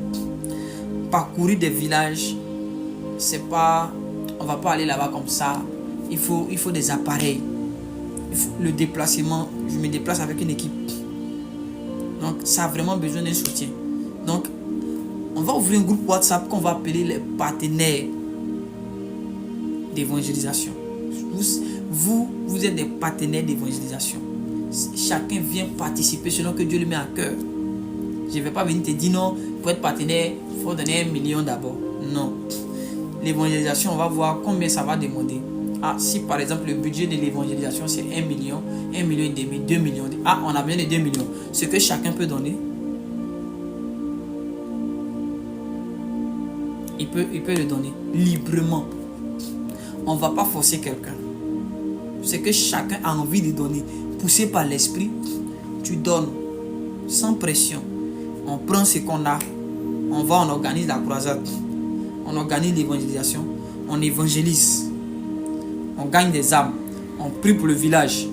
Parcourir des villages, c'est pas... On va pas aller là-bas comme ça. Il faut des appareils. Il faut le déplacement. Je me déplace avec une équipe. Donc, ça a vraiment besoin d'un soutien. Donc, on va ouvrir un groupe WhatsApp qu'on va appeler les partenaires d'évangélisation. Vous êtes des partenaires d'évangélisation. Chacun vient participer selon que Dieu le met à cœur. Je ne vais pas venir te dire non, pour être partenaire, il faut donner 1 million d'abord. Non. L'évangélisation, on va voir combien ça va demander. Ah, si par exemple le budget de l'évangélisation c'est 1 million, 1 million et demi, 2 millions. Ah, on a besoin de 2 millions. Ce que chacun peut donner, il peut le donner librement. On ne va pas forcer quelqu'un. Ce que chacun a envie de donner, poussé par l'esprit, tu donnes sans pression. On prend ce qu'on a, on va, on organise la croisade, on organise l'évangélisation, on évangélise, on gagne des âmes, on prie pour le village,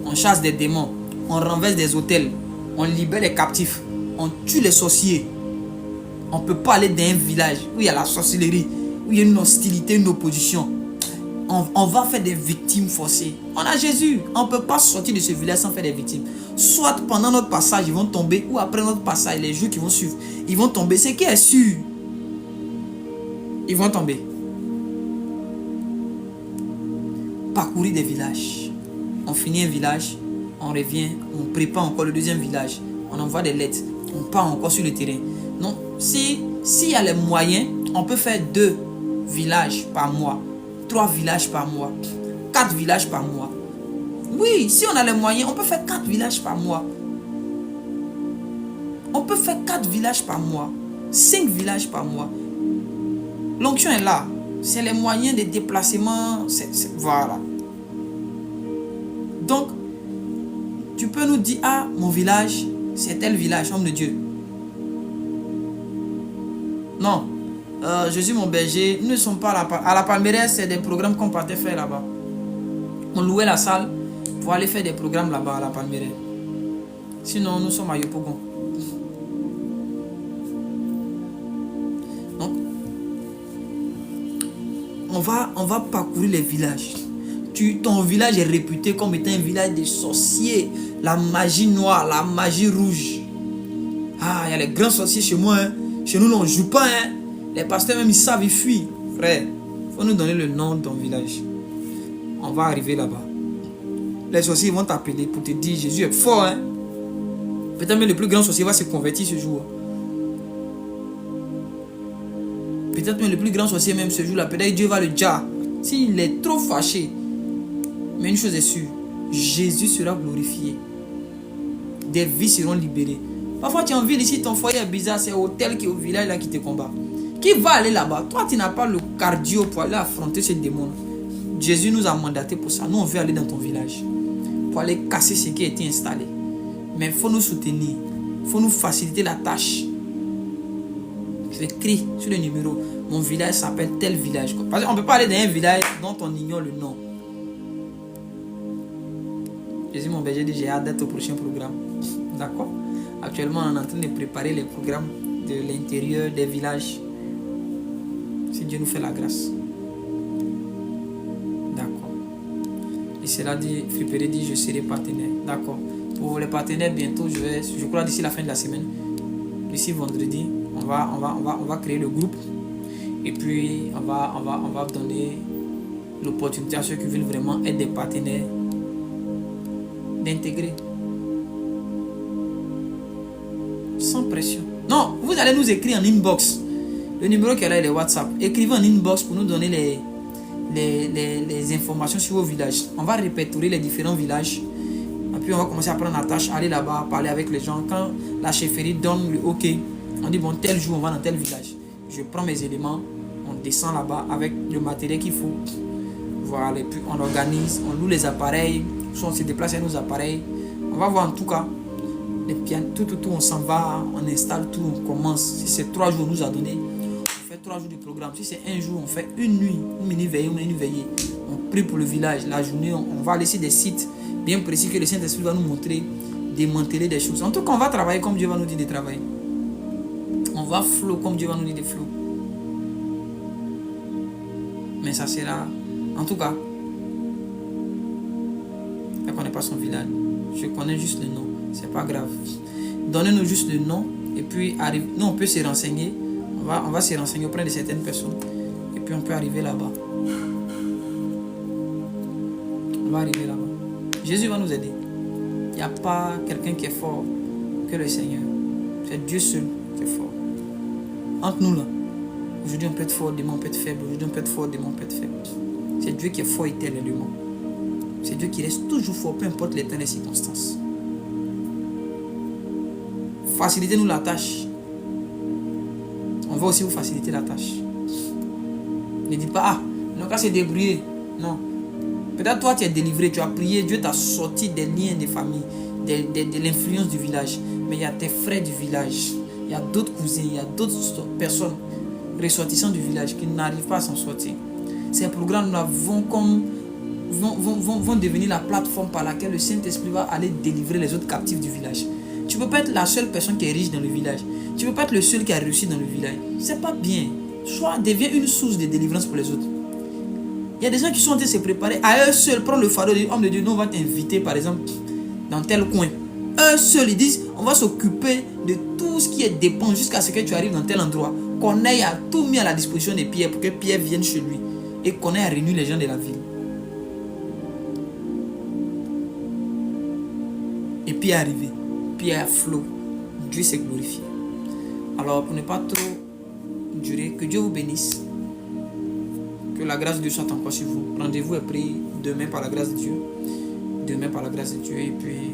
on chasse des démons, on renverse des hôtels, on libère les captifs, on tue les sorciers. On ne peut pas aller dans un village où il y a la sorcellerie, où il y a une hostilité, une opposition. On va faire des victimes forcées. On a Jésus. On ne peut pas sortir de ce village sans faire des victimes. Soit pendant notre passage, ils vont tomber, ou après notre passage, les jours qui vont suivre, ils vont tomber. C'est qui est sûr? Ils vont tomber. Parcourir des villages. On finit un village, on revient, on prépare encore le deuxième village. On envoie des lettres, on part encore sur le terrain. Non, s'il y a les moyens, on peut faire 2 villages par mois, 3 villages par mois, 4 villages par mois. Oui, si on a les moyens, on peut faire 4 villages par mois. On peut faire 4 villages par mois, 5 villages par mois. L'onction est là. C'est les moyens de déplacement. Voilà. Donc, tu peux nous dire, ah, mon village, c'est tel village, homme de Dieu. Non. Jésus mon berger, nous ne sommes pas à la Palmeraie, c'est des programmes qu'on partait faire là-bas. On louait la salle pour aller faire des programmes là-bas à la Palmeraie. Sinon, nous sommes à Yopougon. Donc, on va parcourir les villages. Ton village est réputé comme étant un village de sorciers. La magie noire, la magie rouge. Ah, il y a les grands sorciers chez moi. Hein. Chez nous, on ne joue pas. Hein. Les pasteurs même, ils savent, ils fuient. Frère, il faut nous donner le nom de ton village. On va arriver là-bas. Les sorciers vont t'appeler pour te dire Jésus est fort. Hein. Peut-être même le plus grand sorcier va se convertir ce jour. Peut-être même le plus grand sorcier même ce jour-là. Peut-être Dieu va le dire. S'il est trop fâché. Mais une chose est sûre. Jésus sera glorifié. Des vies seront libérées. Parfois tu es en ville ici, ton foyer est bizarre. C'est l'hôtel qui est au village là qui te combat. Qui va aller là-bas? Toi tu n'as pas le cardio pour aller affronter ces démons. Jésus nous a mandaté pour ça. Nous on veut aller dans ton village. Pour aller casser ce qui a été installé. Mais il faut nous soutenir. Il faut nous faciliter la tâche. Je écris sur le numéro. Mon village s'appelle tel village. Parce qu'on ne peut pas aller dans un village dont on ignore le nom. Jésus mon berger dit j'ai hâte d'être au prochain programme. D'accord? Actuellement on est en train de préparer les programmes de l'intérieur des villages. Si Dieu nous fait la grâce. D'accord. Et cela dit, Fripéré dit je serai partenaire. D'accord. Pour les partenaires bientôt, je crois d'ici la fin de la semaine, d'ici vendredi, on va créer le groupe. Et puis on va donner l'opportunité à ceux qui veulent vraiment être des partenaires d'intégrer. Sans pression. Non, vous allez nous écrire en inbox. Le numéro qui est là, il est WhatsApp. Écrivez en inbox pour nous donner les informations sur vos villages. On va répertorier les différents villages. Et puis on va commencer à prendre la tâche, aller là-bas, parler avec les gens. Quand la chefferie donne le OK, on dit bon, tel jour on va dans tel village. Je prends mes éléments, on descend là-bas avec le matériel qu'il faut. Voilà, et puis on organise, on loue les appareils, soit on se déplace avec nos appareils. On va voir en tout cas. Les pianos, tout, on s'en va, on installe tout, on commence. Si c'est 3 jours, on nous a donné, on fait 3 jours de programme. Si c'est un jour, on fait une nuit, une mini-veillée, une veillée. On prie pour le village. La journée, on va laisser des sites bien précis que le Saint-Esprit va nous montrer, démanteler des choses. En tout cas, on va travailler comme Dieu va nous dire de travailler. On va flow comme Dieu va nous dire de flow. Mais ça sera, en tout cas, je ne connais pas son village. Je connais juste le nom. C'est pas grave. Donnez-nous juste le nom. Et puis, nous, on peut se renseigner. On va se renseigner auprès de certaines personnes. Et puis, on peut arriver là-bas. On va arriver là-bas. Jésus va nous aider. Il n'y a pas quelqu'un qui est fort que le Seigneur. C'est Dieu seul qui est fort. Entre nous, là. Aujourd'hui, on peut être fort, demain, on peut être faible. Aujourd'hui, on peut être fort, demain, on peut être faible. C'est Dieu qui est fort éternellement. C'est Dieu qui reste toujours fort, peu importe les temps et les circonstances. Facilitez-nous la tâche. On va aussi vous faciliter la tâche. Ne dites pas, ah, non, qu'à se débrouiller. Non. Peut-être toi, tu es délivré, tu as prié, Dieu t'a sorti des liens de famille, de l'influence du village. Mais il y a tes frères du village, il y a d'autres cousins, il y a d'autres personnes ressortissants du village qui n'arrivent pas à s'en sortir. Ces programmes-là vont devenir la plateforme par laquelle le Saint-Esprit va aller délivrer les autres captifs du village. Tu ne peux pas être la seule personne qui est riche dans le village. Tu ne peux pas être le seul qui a réussi dans le village. C'est pas bien. Soit deviens une source de délivrance pour les autres. Il y a des gens qui sont en train de se préparer à eux seuls. Prendre le fardeau de homme de Dieu. Nous, on va t'inviter, par exemple, dans tel coin. Eux seuls, ils disent, on va s'occuper de tout ce qui est dépend jusqu'à ce que tu arrives dans tel endroit. Qu'on ait à tout mis à la disposition de Pierre pour que Pierre vienne chez lui. Et qu'on ait à réunir les gens de la ville. Et puis arrivé. Pierre à flot. Dieu s'est glorifié. Alors, pour ne pas trop durer, que Dieu vous bénisse. Que la grâce de Dieu soit encore sur vous. Rendez-vous est pris demain par la grâce de Dieu. Demain par la grâce de Dieu. Et puis,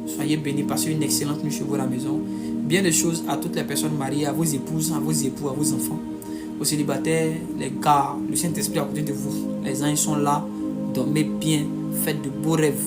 soyez bénis. Passez une excellente nuit chez vous à la maison. Bien des choses à toutes les personnes mariées, à vos épouses, à vos époux, à vos enfants. Aux célibataires, les gars, le Saint-Esprit à côté de vous. Les anges sont là. Dormez bien. Faites de beaux rêves.